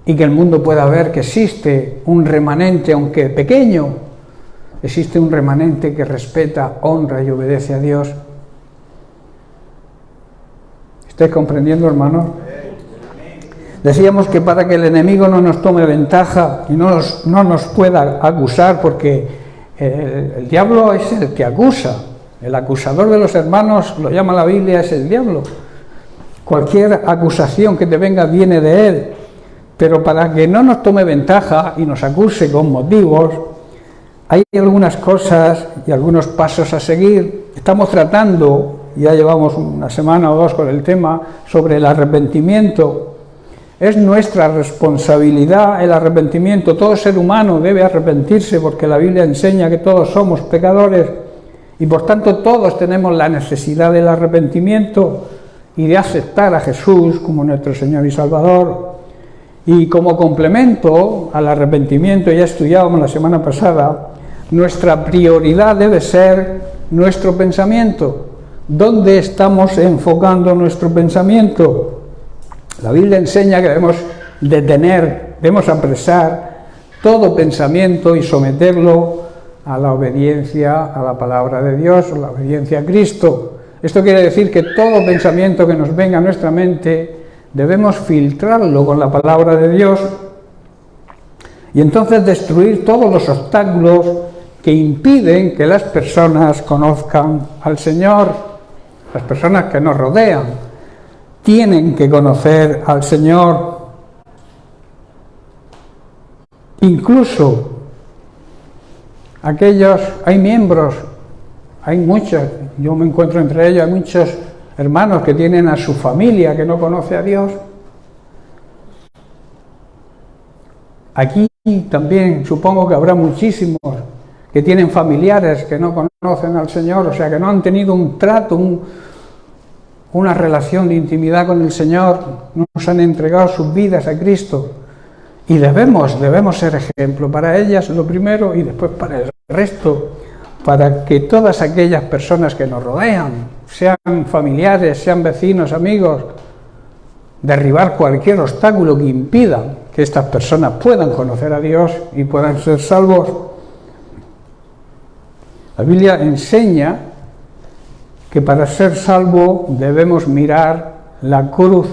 y que el mundo pueda ver que existe un remanente, aunque pequeño, existe un remanente que respeta, honra y obedece a Dios. ¿Estáis comprendiendo, hermanos? Decíamos que para que el enemigo no nos tome ventaja y no nos pueda acusar, porque el diablo es el que acusa. El acusador de los hermanos, lo llama la Biblia, es el diablo. Cualquier acusación que te venga viene de él. Pero para que no nos tome ventaja y nos acuse con motivos, hay algunas cosas y algunos pasos a seguir. Estamos tratando, ya llevamos una semana o dos con el tema, sobre el arrepentimiento. Es nuestra responsabilidad el arrepentimiento. Todo ser humano debe arrepentirse, porque la Biblia enseña que todos somos pecadores y por tanto todos tenemos la necesidad del arrepentimiento y de aceptar a Jesús como nuestro Señor y Salvador. Y como complemento al arrepentimiento, ya estudiábamos la semana pasada, nuestra prioridad debe ser nuestro pensamiento. ¿Dónde estamos enfocando nuestro pensamiento? La Biblia enseña que debemos detener, debemos apresar todo pensamiento y someterlo a la obediencia a la palabra de Dios, a la obediencia a Cristo. Esto quiere decir que todo pensamiento que nos venga a nuestra mente debemos filtrarlo con la palabra de Dios y entonces destruir todos los obstáculos que impiden que las personas conozcan al Señor. Las personas que nos rodean tienen que conocer al Señor. Incluso hay miembros, hay muchos, yo me encuentro entre ellos, hay muchos hermanos que tienen a su familia que no conoce a Dios. Aquí también supongo que habrá muchísimos que tienen familiares que no conocen al Señor, o sea, que no han tenido un trato, una relación de intimidad con el Señor, no nos han entregado sus vidas a Cristo. Y debemos ser ejemplo para ellas, lo primero, y después para el resto, para que todas aquellas personas que nos rodean, sean familiares, sean vecinos, amigos, derribar cualquier obstáculo que impida que estas personas puedan conocer a Dios y puedan ser salvos. La Biblia enseña que para ser salvo debemos mirar la cruz,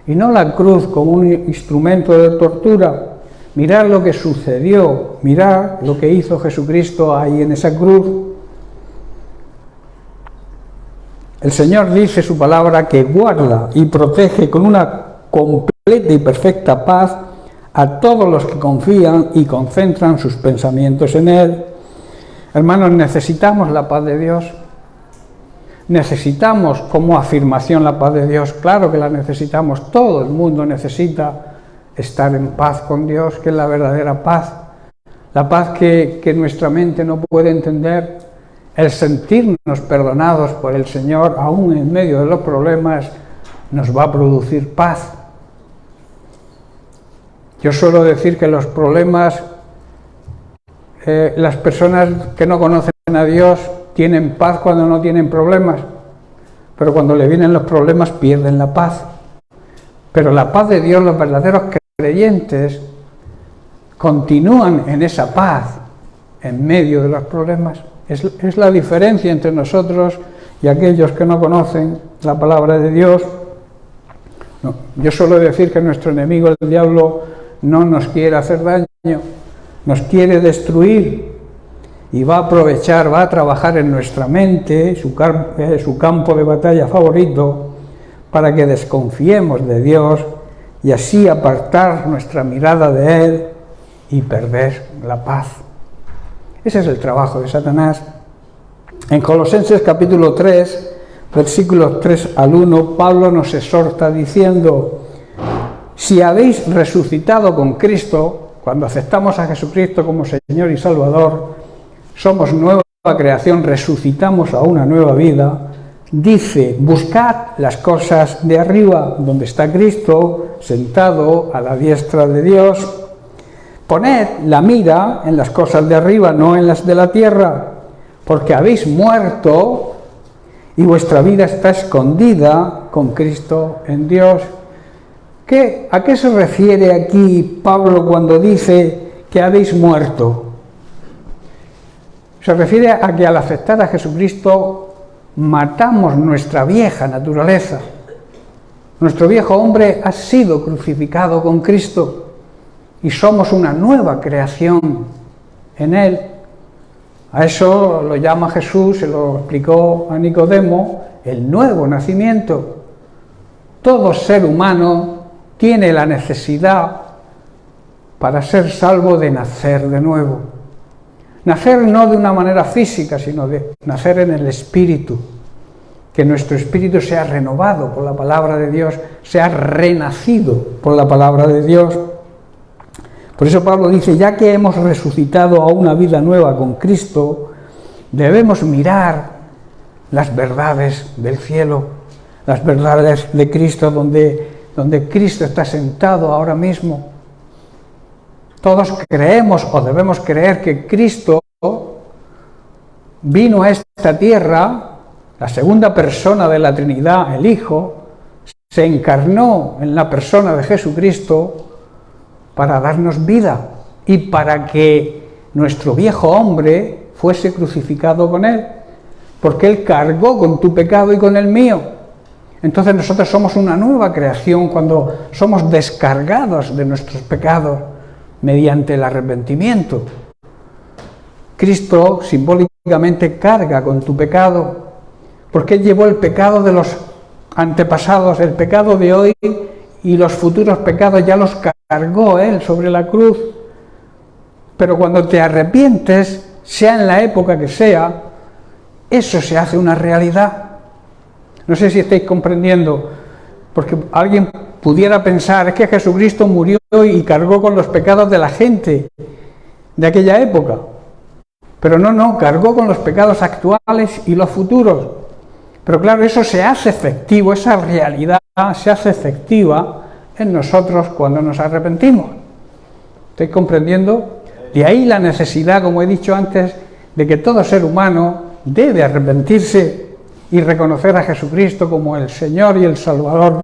y no la cruz como un instrumento de tortura. Mirar lo que sucedió, mirar lo que hizo Jesucristo ahí en esa cruz. El Señor dice su palabra que guarda y protege con una completa y perfecta paz a todos los que confían y concentran sus pensamientos en Él. Hermanos, necesitamos la paz de Dios. Necesitamos como afirmación la paz de Dios. Claro que la necesitamos. Todo el mundo necesita estar en paz con Dios, que es la verdadera paz. La paz que nuestra mente no puede entender. El sentirnos perdonados por el Señor, aún en medio de los problemas, nos va a producir paz. Yo suelo decir que los problemas, las personas que no conocen a Dios tienen paz cuando no tienen problemas, pero cuando le vienen los problemas pierden la paz. Pero la paz de Dios, los verdaderos creyentes, continúan en esa paz en medio de los problemas. Es la diferencia entre nosotros y aquellos que no conocen la palabra de Dios. No, yo suelo decir que nuestro enemigo, el diablo, no nos quiere hacer daño, nos quiere destruir y va a aprovechar, va a trabajar en nuestra mente, su campo de batalla favorito, para que desconfiemos de Dios y así apartar nuestra mirada de Él y perder la paz. Ese es el trabajo de Satanás. En Colosenses capítulo 3, versículos 3 al 1, Pablo nos exhorta diciendo: si habéis resucitado con Cristo, cuando aceptamos a Jesucristo como Señor y Salvador, somos nueva creación, resucitamos a una nueva vida. Dice: buscad las cosas de arriba, donde está Cristo, sentado a la diestra de Dios. Poned la mira en las cosas de arriba, no en las de la tierra, porque habéis muerto y vuestra vida está escondida con Cristo en Dios. ¿A qué se refiere aquí Pablo cuando dice que habéis muerto? Se refiere a que al aceptar a Jesucristo matamos nuestra vieja naturaleza. Nuestro viejo hombre ha sido crucificado con Cristo y somos una nueva creación en Él. A eso lo llama Jesús, se lo explicó a Nicodemo, el nuevo nacimiento. Todo ser humano tiene la necesidad, para ser salvo, de nacer de nuevo. Nacer no de una manera física, sino de nacer en el Espíritu. Que nuestro espíritu sea renovado por la palabra de Dios, sea renacido por la palabra de Dios. Por eso Pablo dice: ya que hemos resucitado a una vida nueva con Cristo, debemos mirar las verdades del cielo, las verdades de Cristo, donde Cristo está sentado ahora mismo. Todos creemos o debemos creer que Cristo vino a esta tierra, la segunda persona de la Trinidad, el Hijo, se encarnó en la persona de Jesucristo para darnos vida y para que nuestro viejo hombre fuese crucificado con Él, porque Él cargó con tu pecado y con el mío. Entonces nosotros somos una nueva creación cuando somos descargados de nuestros pecados mediante el arrepentimiento. Cristo simbólicamente carga con tu pecado, porque Él llevó el pecado de los antepasados, el pecado de hoy y los futuros pecados ya los cargó Él sobre la cruz. Pero cuando te arrepientes, sea en la época que sea, eso se hace una realidad. No sé si estáis comprendiendo, porque alguien pudiera pensar, es que Jesucristo murió y cargó con los pecados de la gente de aquella época. Pero no, cargó con los pecados actuales y los futuros. Pero claro, eso se hace efectivo, esa realidad se hace efectiva en nosotros cuando nos arrepentimos. ¿Estáis comprendiendo? De ahí la necesidad, como he dicho antes, de que todo ser humano debe arrepentirse y reconocer a Jesucristo como el Señor y el Salvador.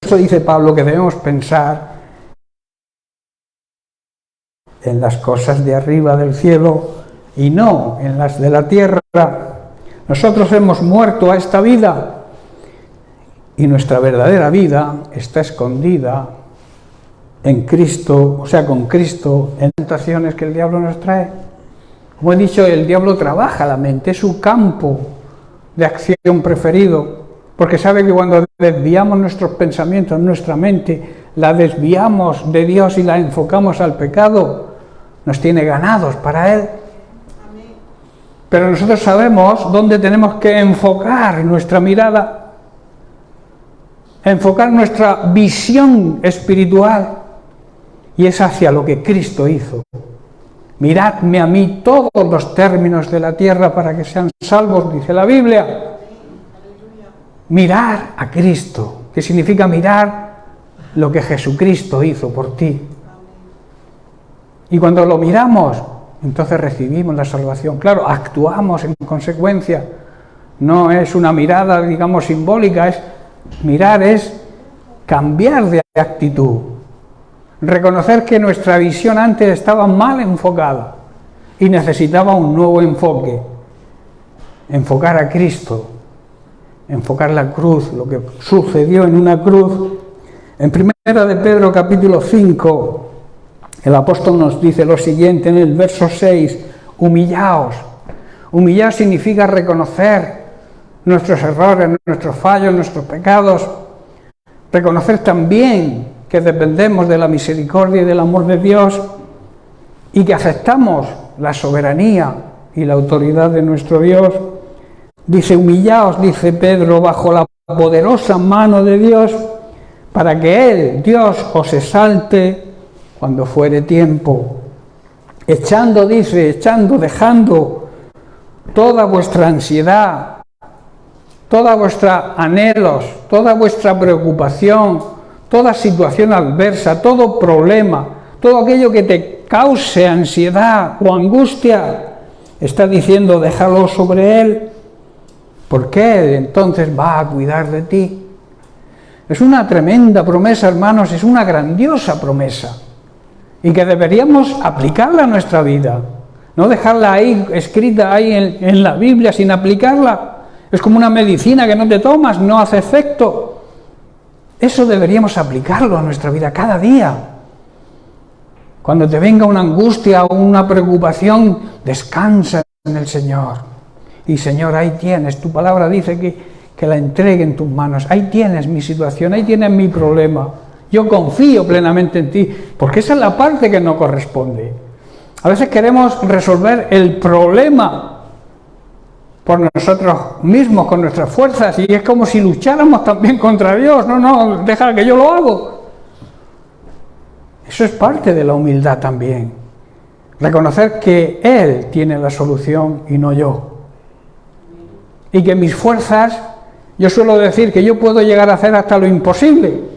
Esto dice Pablo que debemos pensar en las cosas de arriba del cielo y no en las de la tierra. Nosotros hemos muerto a esta vida y nuestra verdadera vida está escondida en Cristo, o sea, con Cristo, en tentaciones que el diablo nos trae. Como he dicho, el diablo trabaja la mente, es su campo de acción preferido, porque sabe que cuando desviamos nuestros pensamientos, nuestra mente, la desviamos de Dios y la enfocamos al pecado, nos tiene ganados para Él. Pero nosotros sabemos dónde tenemos que enfocar nuestra mirada, enfocar nuestra visión espiritual, y es hacia lo que Cristo hizo. Miradme a mí todos los términos de la tierra para que sean salvos, dice la Biblia. Mirar a Cristo, que significa mirar lo que Jesucristo hizo por ti. Y cuando lo miramos, entonces recibimos la salvación. Claro, actuamos en consecuencia. No es una mirada, digamos, simbólica, mirar es cambiar de actitud. Reconocer que nuestra visión antes estaba mal enfocada y necesitaba un nuevo enfoque. Enfocar a Cristo, enfocar la cruz, lo que sucedió en una cruz. En 1 de Pedro capítulo 5, el apóstol nos dice lo siguiente en el verso 6, humillaos. Humillar significa reconocer nuestros errores, nuestros fallos, nuestros pecados. Reconocer también que dependemos de la misericordia y del amor de Dios y que aceptamos la soberanía y la autoridad de nuestro Dios. Dice, humillaos, dice Pedro, bajo la poderosa mano de Dios, para que Él, Dios, os exalte cuando fuere tiempo. Dejando toda vuestra ansiedad, toda vuestra anhelos, toda vuestra preocupación, toda situación adversa, todo problema, todo aquello que te cause ansiedad o angustia, está diciendo, déjalo sobre Él, porque Él entonces va a cuidar de ti. Es una tremenda promesa, hermanos, es una grandiosa promesa, y que deberíamos aplicarla a nuestra vida, no dejarla ahí, escrita ahí en la Biblia sin aplicarla. Es como una medicina que no te tomas, no hace efecto. Eso deberíamos aplicarlo a nuestra vida cada día. Cuando te venga una angustia o una preocupación, descansa en el Señor. Y Señor, ahí tienes, tu palabra dice que la entregue en tus manos. Ahí tienes mi situación, ahí tienes mi problema. Yo confío plenamente en ti, porque esa es la parte que no corresponde. A veces queremos resolver el problema por nosotros mismos, con nuestras fuerzas, y es como si lucháramos también contra Dios. No, deja que yo lo hago. Eso es parte de la humildad también. Reconocer que Él tiene la solución y no yo. Y que mis fuerzas, yo suelo decir que yo puedo llegar a hacer hasta lo imposible,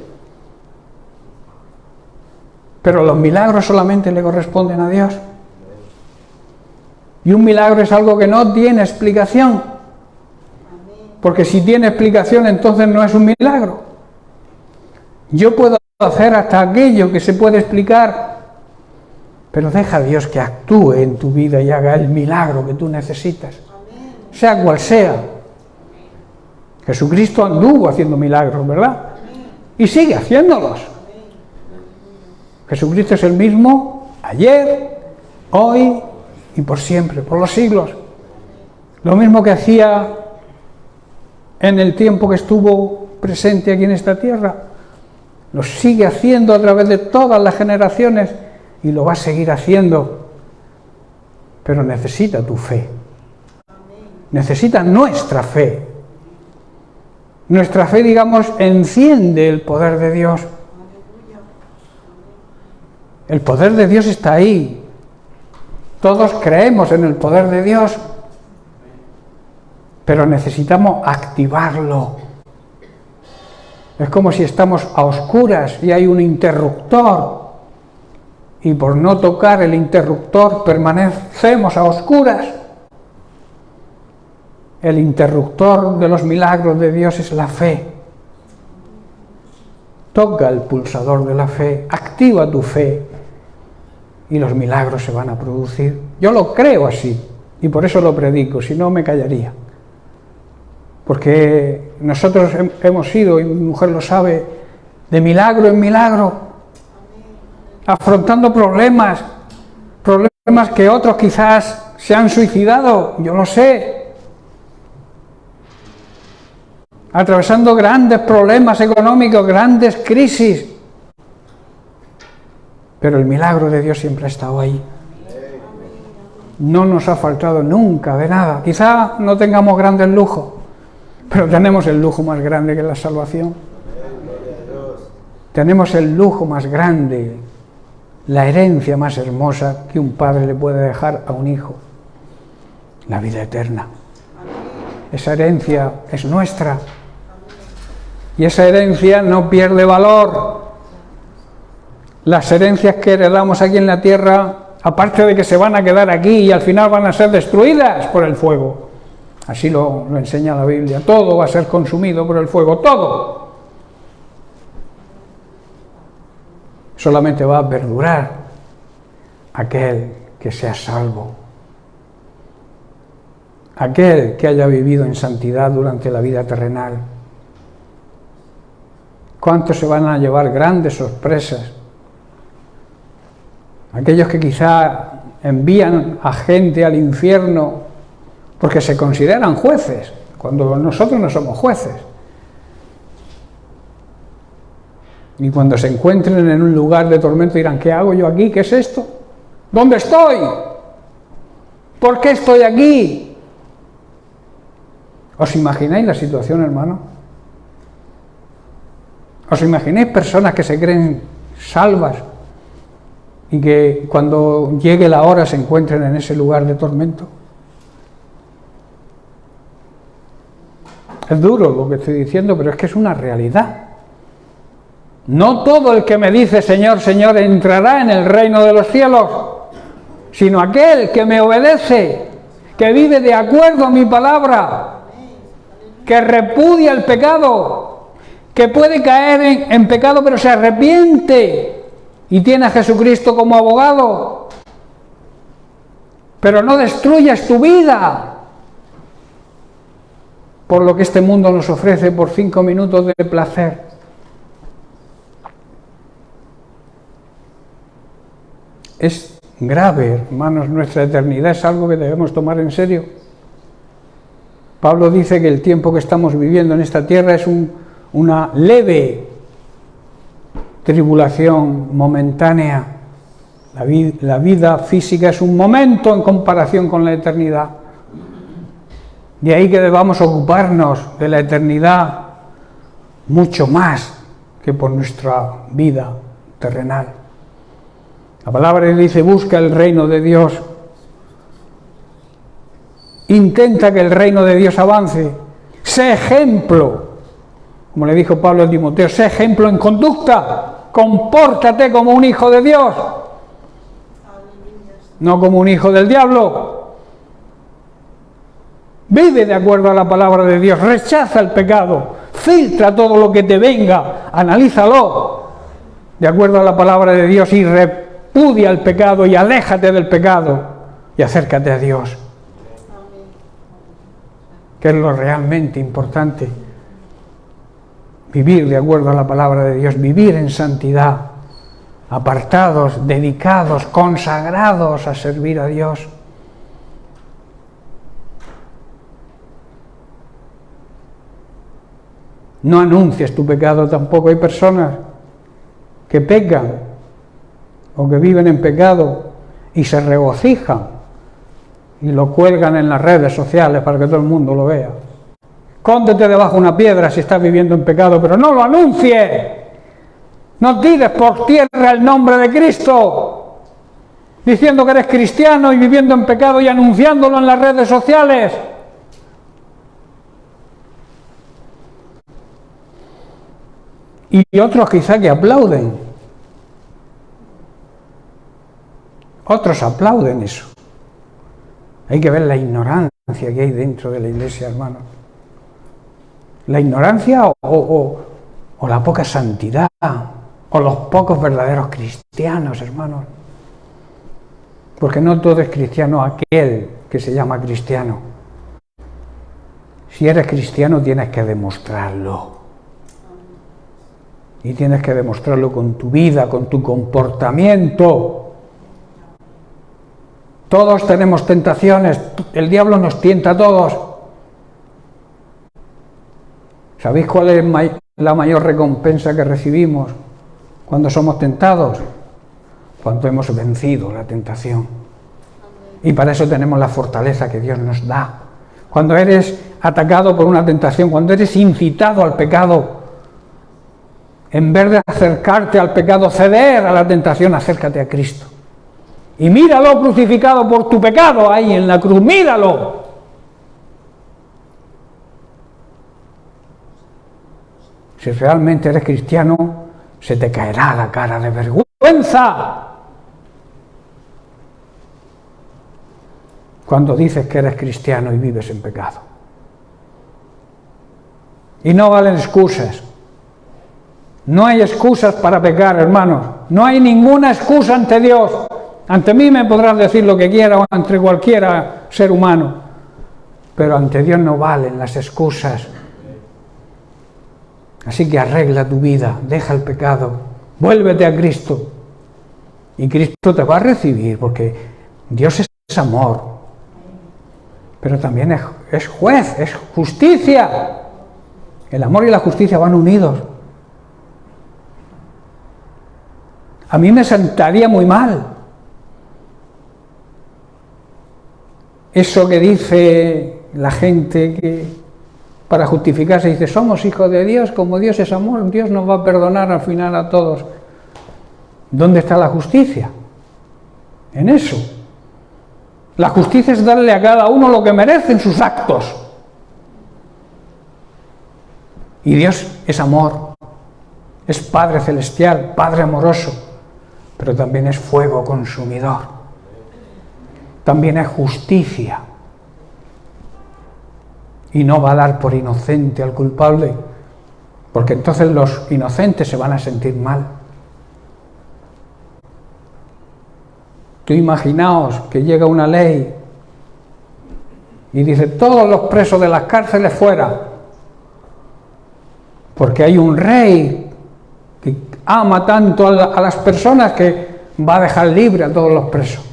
pero los milagros solamente le corresponden a Dios. Y un milagro es algo que no tiene explicación, porque si tiene explicación entonces no es un milagro. Yo puedo hacer hasta aquello que se puede explicar, pero deja a Dios que actúe en tu vida y haga el milagro que tú necesitas, sea cual sea. Jesucristo anduvo haciendo milagros, ¿verdad? Y sigue haciéndolos. Jesucristo es el mismo ayer, hoy y por siempre, por los siglos. Lo mismo que hacía en el tiempo que estuvo presente aquí en esta tierra, lo sigue haciendo a través de todas las generaciones y lo va a seguir haciendo. Pero necesita tu fe. Necesita nuestra fe. Nuestra fe, digamos, enciende el poder de Dios. El poder de Dios está ahí. Todos creemos en el poder de Dios, pero necesitamos activarlo. Es como si estamos a oscuras y hay un interruptor, y por no tocar el interruptor permanecemos a oscuras. El interruptor de los milagros de Dios es la fe. Toca el pulsador de la fe, activa tu fe y los milagros se van a producir. Yo lo creo así y por eso lo predico, si no me callaría. Porque nosotros hemos sido, y mi mujer lo sabe, de milagro en milagro, afrontando problemas que otros quizás se han suicidado, yo lo sé, atravesando grandes problemas económicos, grandes crisis, pero el milagro de Dios siempre ha estado ahí. No nos ha faltado nunca de nada. Quizá no tengamos grandes lujos, pero tenemos el lujo más grande que es la salvación. Tenemos el lujo más grande, la herencia más hermosa que un padre le puede dejar a un hijo, la vida eterna. Esa herencia es nuestra y esa herencia no pierde valor. Las herencias que heredamos aquí en la tierra, aparte de que se van a quedar aquí y al final van a ser destruidas por el fuego, así lo enseña la Biblia, todo va a ser consumido por el fuego, todo. Solamente va a perdurar aquel que sea salvo, aquel que haya vivido en santidad durante la vida terrenal. ¿Cuántos se van a llevar grandes sorpresas? Aquellos que quizá envían a gente al infierno porque se consideran jueces, cuando nosotros no somos jueces. Y cuando se encuentren en un lugar de tormento dirán, ¿qué hago yo aquí? ¿Qué es esto? ¿Dónde estoy? ¿Por qué estoy aquí? ¿Os imagináis la situación, hermano? ¿Os imagináis personas que se creen salvas y que cuando llegue la hora se encuentren en ese lugar de tormento? Es duro lo que estoy diciendo, pero es que es una realidad. No todo el que me dice Señor, Señor entrará en el reino de los cielos, sino aquel que me obedece, que vive de acuerdo a mi palabra, que repudia el pecado, que puede caer en pecado pero se arrepiente y tiene a Jesucristo como abogado. Pero no destruyas tu vida por lo que este mundo nos ofrece por 5 minutos de placer. Es grave, hermanos, nuestra eternidad es algo que debemos tomar en serio. Pablo dice que el tiempo que estamos viviendo en esta tierra es una leve tribulación momentánea. La vida física es un momento en comparación con la eternidad. De ahí que debamos ocuparnos de la eternidad mucho más que por nuestra vida terrenal. La palabra dice, busca el reino de Dios. Intenta que el reino de Dios avance. Sé ejemplo, como le dijo Pablo a Timoteo, sé ejemplo en conducta. Compórtate como un hijo de Dios, no como un hijo del diablo. Vive de acuerdo a la palabra de Dios, rechaza el pecado, filtra todo lo que te venga, analízalo de acuerdo a la palabra de Dios y repudia el pecado y aléjate del pecado y acércate a Dios, que es lo realmente importante. Vivir de acuerdo a la palabra de Dios, vivir en santidad, apartados, dedicados, consagrados a servir a Dios. No anuncies tu pecado tampoco. Hay personas que pecan o que viven en pecado y se regocijan y lo cuelgan en las redes sociales para que todo el mundo lo vea. Escóndete debajo de una piedra si estás viviendo en pecado, pero no lo anuncies. No tires por tierra el nombre de Cristo, diciendo que eres cristiano y viviendo en pecado y anunciándolo en las redes sociales. Y otros quizá que aplauden. Otros aplauden eso. Hay que ver la ignorancia que hay dentro de la iglesia, hermano. La ignorancia o la poca santidad, o los pocos verdaderos cristianos, hermanos. Porque no todo es cristiano aquel que se llama cristiano. Si eres cristiano tienes que demostrarlo. Y tienes que demostrarlo con tu vida, con tu comportamiento. Todos tenemos tentaciones, el diablo nos tienta a todos. ¿Sabéis cuál es la mayor recompensa que recibimos cuando somos tentados? Cuando hemos vencido la tentación. Y para eso tenemos la fortaleza que Dios nos da. Cuando eres atacado por una tentación, cuando eres incitado al pecado, en vez de acercarte al pecado, ceder a la tentación, acércate a Cristo. Y míralo crucificado por tu pecado ahí en la cruz, míralo. Si realmente eres cristiano, se te caerá la cara de vergüenza cuando dices que eres cristiano y vives en pecado. Y no valen excusas. No hay excusas para pecar, hermanos. No hay ninguna excusa ante Dios. Ante mí me podrás decir lo que quiera o ante cualquiera ser humano. Pero ante Dios no valen las excusas. Así que arregla tu vida, deja el pecado, vuélvete a Cristo. Y Cristo te va a recibir porque Dios es amor. Pero también es juez, es justicia. El amor y la justicia van unidos. A mí me sentaría muy mal eso que dice la gente que para justificarse dice, somos hijos de Dios, como Dios es amor, Dios nos va a perdonar al final a todos. ¿Dónde está la justicia? En eso. La justicia es darle a cada uno lo que merecen sus actos. Y Dios es amor, es Padre celestial, Padre amoroso, pero también es fuego consumidor. También es justicia. Y no va a dar por inocente al culpable, porque entonces los inocentes se van a sentir mal. Tú imaginaos que llega una ley y dice todos los presos de las cárceles fuera, porque hay un rey que ama tanto a las personas que va a dejar libre a todos los presos.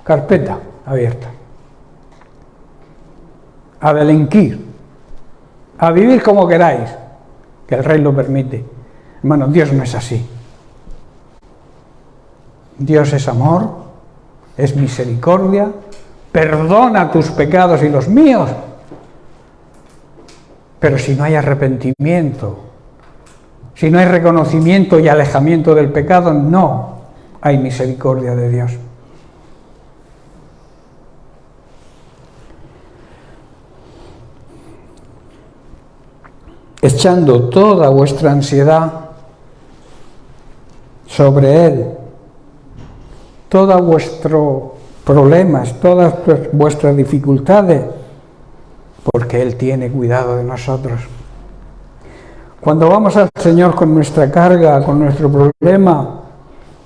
Carpeta abierta. A delinquir, a vivir como queráis, que el rey lo permite. Hermanos, Dios no es así. Dios es amor, es misericordia, perdona tus pecados y los míos. Pero si no hay arrepentimiento, si no hay reconocimiento y alejamiento del pecado, no hay misericordia de Dios. Echando toda vuestra ansiedad sobre Él, todos vuestros problemas, todas vuestras dificultades, porque Él tiene cuidado de nosotros. Cuando vamos al Señor con nuestra carga, con nuestro problema,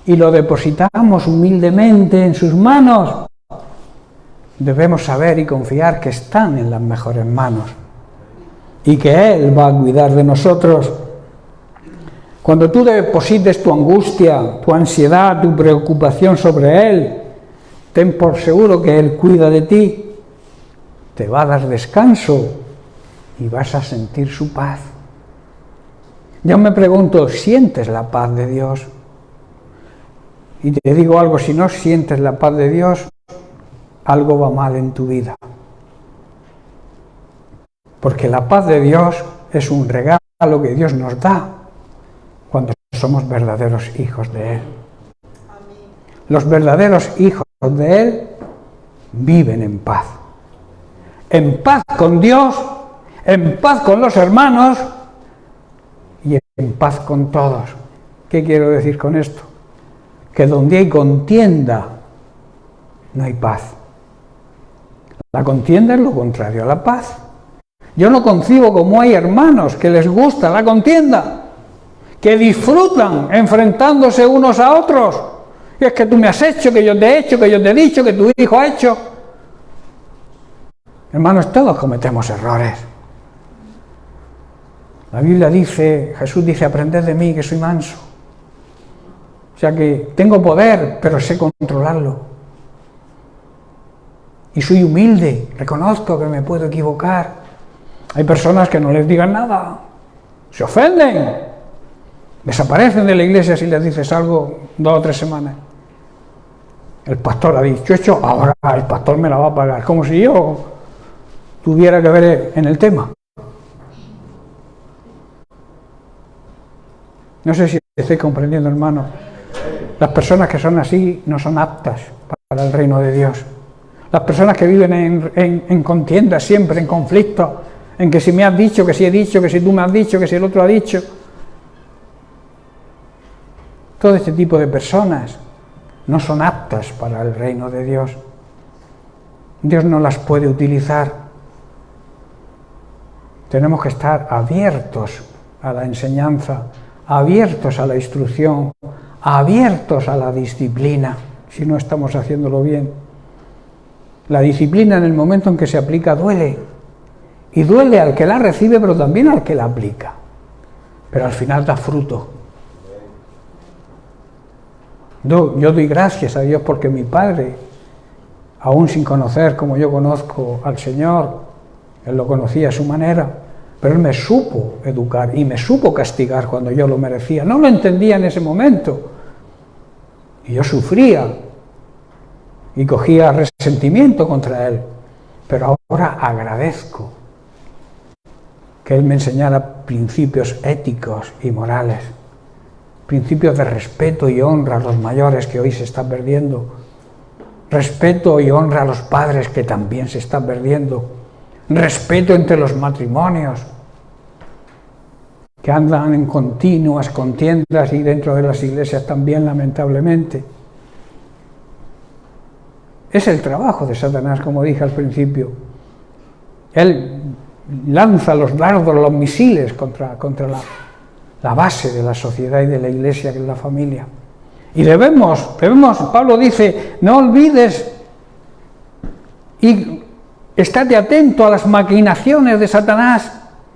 y lo depositamos humildemente en sus manos, debemos saber y confiar que están en las mejores manos y que Él va a cuidar de nosotros. Cuando tú deposites tu angustia, tu ansiedad, tu preocupación sobre Él, ten por seguro que Él cuida de ti, te va a dar descanso y vas a sentir su paz. Yo me pregunto, ¿sientes la paz de Dios? Y te digo algo, si no sientes la paz de Dios, algo va mal en tu vida. Porque la paz de Dios es un regalo que Dios nos da cuando somos verdaderos hijos de Él. Los verdaderos hijos de Él viven en paz. En paz con Dios, en paz con los hermanos y en paz con todos. ¿Qué quiero decir con esto? Que donde hay contienda, no hay paz. La contienda es lo contrario a la paz. Yo no concibo cómo hay hermanos que les gusta la contienda, que disfrutan enfrentándose unos a otros. Y es que tú me has hecho, que yo te he hecho, que yo te he dicho, que tu hijo ha hecho. Hermanos, todos cometemos errores. La Biblia dice, Jesús dice, aprended de mí que soy manso. O sea que tengo poder, pero sé controlarlo. Y soy humilde, reconozco que me puedo equivocar. Hay personas que no les digan nada, se ofenden, desaparecen de la iglesia si les dices algo 2 o 3 semanas. El pastor ha dicho esto, ahora el pastor me la va a pagar, como si yo tuviera que ver en el tema. No sé si estoy comprendiendo, hermano. Las personas que son así no son aptas para el reino de Dios. Las personas que viven en contienda siempre, en conflicto, en que si me has dicho, que si he dicho, que si tú me has dicho, que si el otro ha dicho. Todo este tipo de personas no son aptas para el reino de Dios. Dios no las puede utilizar. Tenemos que estar abiertos a la enseñanza, abiertos a la instrucción, abiertos a la disciplina, si no estamos haciéndolo bien. La disciplina en el momento en que se aplica duele. Y duele al que la recibe, pero también al que la aplica. Pero al final da fruto. Yo doy gracias a Dios porque mi padre, aún sin conocer como yo conozco al Señor, él lo conocía a su manera, pero él me supo educar y me supo castigar cuando yo lo merecía. No lo entendía en ese momento. Y yo sufría y cogía resentimiento contra él. Pero ahora agradezco que él me enseñara principios éticos y morales, principios de respeto y honra a los mayores que hoy se están perdiendo, respeto y honra a los padres que también se están perdiendo, respeto entre los matrimonios que andan en continuas contiendas y dentro de las iglesias también, lamentablemente. Es el trabajo de Satanás, como dije al principio. Él lanza los dardos, los misiles contra la base de la sociedad y de la iglesia, que es la familia. Y debemos, Pablo dice, no olvides y estate atento a las maquinaciones de Satanás,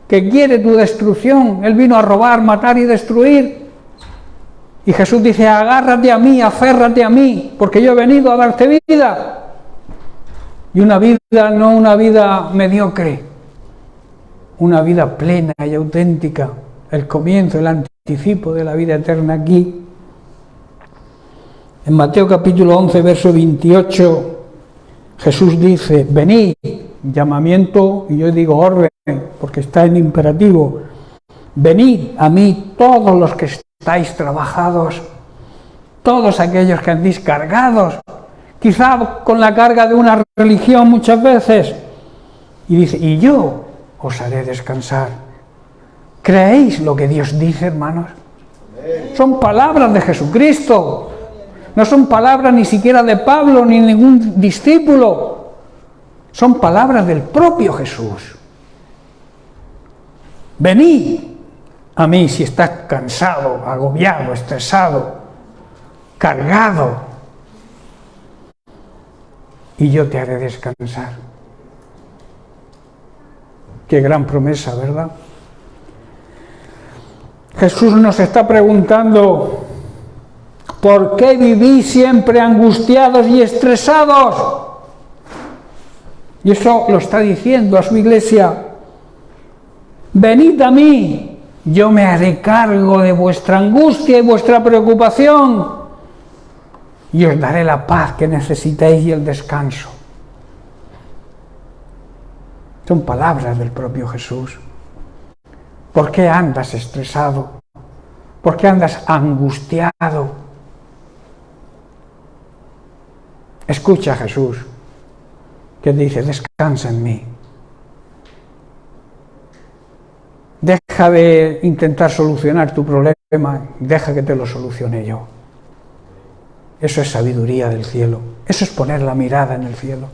que quiere tu destrucción. Él vino a robar, matar y destruir. Y Jesús dice, agárrate a mí, aférrate a mí, porque yo he venido a darte vida. Y una vida, no una vida mediocre, una vida plena y auténtica, el comienzo, el anticipo de la vida eterna aquí. En Mateo capítulo 11, verso 28, Jesús dice, venid, llamamiento, y yo digo orden, porque está en imperativo, venid a mí todos los que estáis trabajados, todos aquellos que andéis cargados, quizá con la carga de una religión muchas veces, y dice, y yo os haré descansar. ¿Creéis lo que Dios dice, hermanos? Son palabras de Jesucristo, no son palabras ni siquiera de Pablo ni ningún discípulo, son palabras del propio Jesús. Venid a mí si estás cansado, agobiado, estresado, cargado, y yo te haré descansar. Qué gran promesa, ¿verdad? Jesús nos está preguntando, ¿por qué vivís siempre angustiados y estresados? Y eso lo está diciendo a su iglesia. Venid a mí, yo me haré cargo de vuestra angustia y vuestra preocupación, y os daré la paz que necesitáis y el descanso. Son palabras del propio Jesús. ¿Por qué andas estresado? ¿Por qué andas angustiado? Escucha a Jesús, que dice, descansa en mí. Deja de intentar solucionar tu problema, deja que te lo solucione yo. Eso es sabiduría del cielo, eso es poner la mirada en el cielo.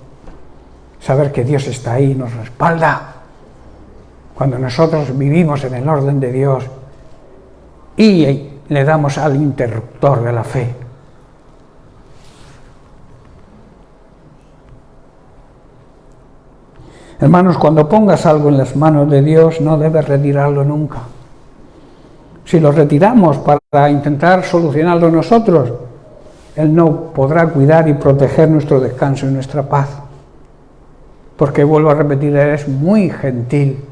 Saber que Dios está ahí y nos respalda. Cuando nosotros vivimos en el orden de Dios y le damos al interruptor de la fe. Hermanos, cuando pongas algo en las manos de Dios, no debes retirarlo nunca. Si lo retiramos para intentar solucionarlo nosotros, Él no podrá cuidar y proteger nuestro descanso y nuestra paz. Porque, vuelvo a repetir, Él es muy gentil.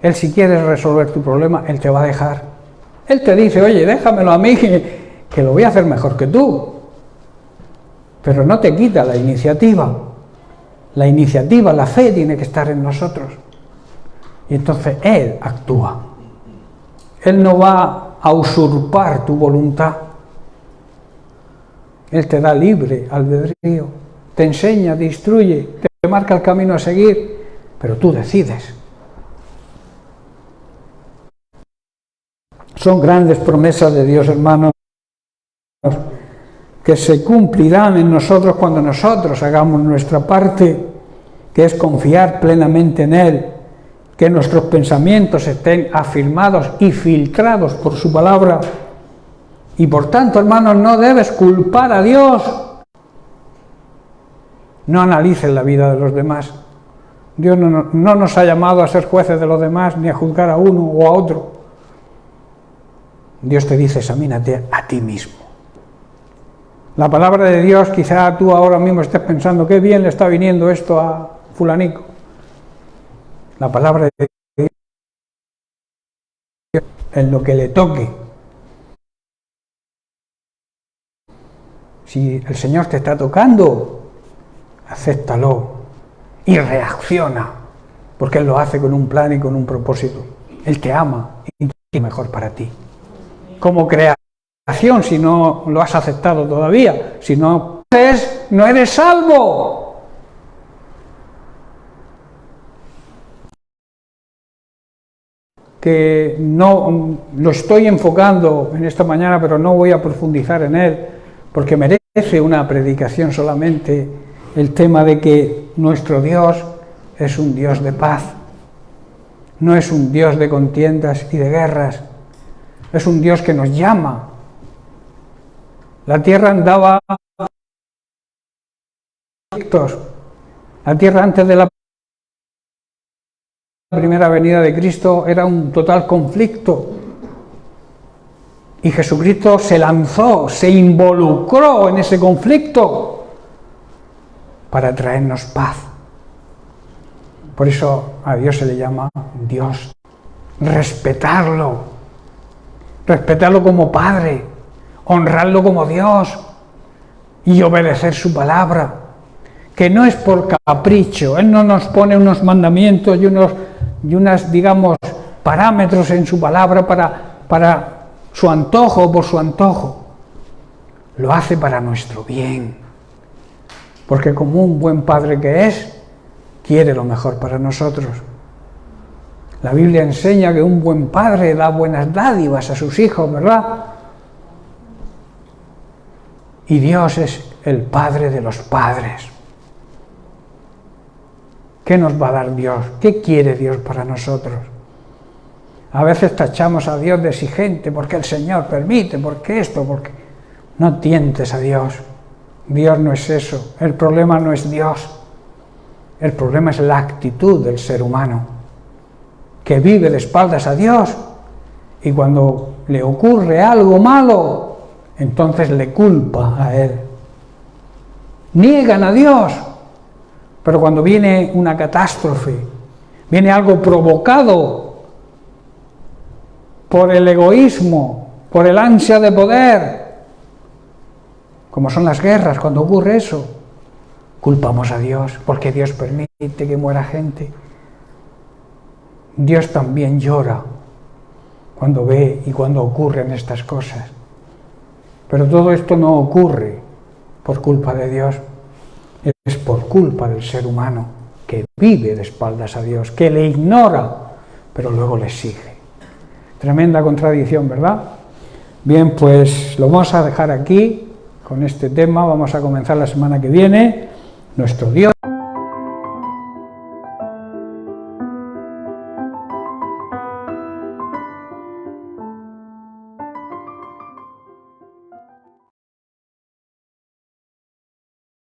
Él, si quieres resolver tu problema, Él te va a dejar. Él te dice, oye, déjamelo a mí, que lo voy a hacer mejor que tú. Pero no te quita la iniciativa. La iniciativa, la fe tiene que estar en nosotros. Y entonces Él actúa. Él no va a usurpar tu voluntad. Él te da libre albedrío. Te enseña, te instruye, te marca el camino a seguir, pero tú decides. Son grandes promesas de Dios, hermanos, que se cumplirán en nosotros cuando nosotros hagamos nuestra parte, que es confiar plenamente en Él, que nuestros pensamientos estén afirmados y filtrados por su palabra. Y por tanto, hermanos, no debes culpar a Dios. No analices la vida de los demás. Dios no nos ha llamado a ser jueces de los demás, ni a juzgar a uno o a otro. Dios te dice, examínate a ti mismo. La palabra de Dios, quizá tú ahora mismo estés pensando, qué bien le está viniendo esto a fulanico. La palabra de Dios, en lo que le toque. Si el Señor te está tocando, acéptalo y reacciona, porque Él lo hace con un plan y con un propósito. Él te ama y quiere mejor para ti. Como creación, si no lo has aceptado todavía, si no eres salvo. Que no lo estoy enfocando en esta mañana, pero no voy a profundizar en él, porque merece una predicación solamente el tema de que nuestro Dios es un Dios de paz, no es un Dios de contiendas y de guerras, es un Dios que nos llama. La tierra andaba la tierra antes de la primera venida de Cristo era un total conflicto. Y Jesucristo se lanzó, se involucró en ese conflicto para traernos paz. Por eso a Dios se le llama Dios. Respetarlo como Padre, honrarlo como Dios y obedecer su palabra. Que no es por capricho, Él no nos pone unos mandamientos y unas, digamos, parámetros en su palabra para su antojo o por su antojo. Lo hace para nuestro bien, porque como un buen padre que es, quiere lo mejor para nosotros. La Biblia enseña que un buen padre da buenas dádivas a sus hijos, ¿verdad? Y Dios es el Padre de los padres. ¿Qué nos va a dar Dios? ¿Qué quiere Dios para nosotros? A veces tachamos a Dios de exigente, porque el Señor permite, porque esto, porque... No tientes a Dios. Dios no es eso. El problema no es Dios. El problema es la actitud del ser humano, que vive de espaldas a Dios Y cuando le ocurre algo malo, entonces le culpa a él. Niegan a Dios. Pero cuando viene una catástrofe, viene algo provocado por el egoísmo, por el ansia de poder, como son las guerras, cuando ocurre eso, culpamos a Dios, porque Dios permite que muera gente. Dios también llora cuando ve y cuando ocurren estas cosas. Pero todo esto no ocurre por culpa de Dios, es por culpa del ser humano, que vive de espaldas a Dios, que le ignora, pero luego le sigue. Tremenda contradicción, ¿verdad? Bien, pues lo vamos a dejar aquí con este tema. Vamos a comenzar la semana que viene. Nuestro Dios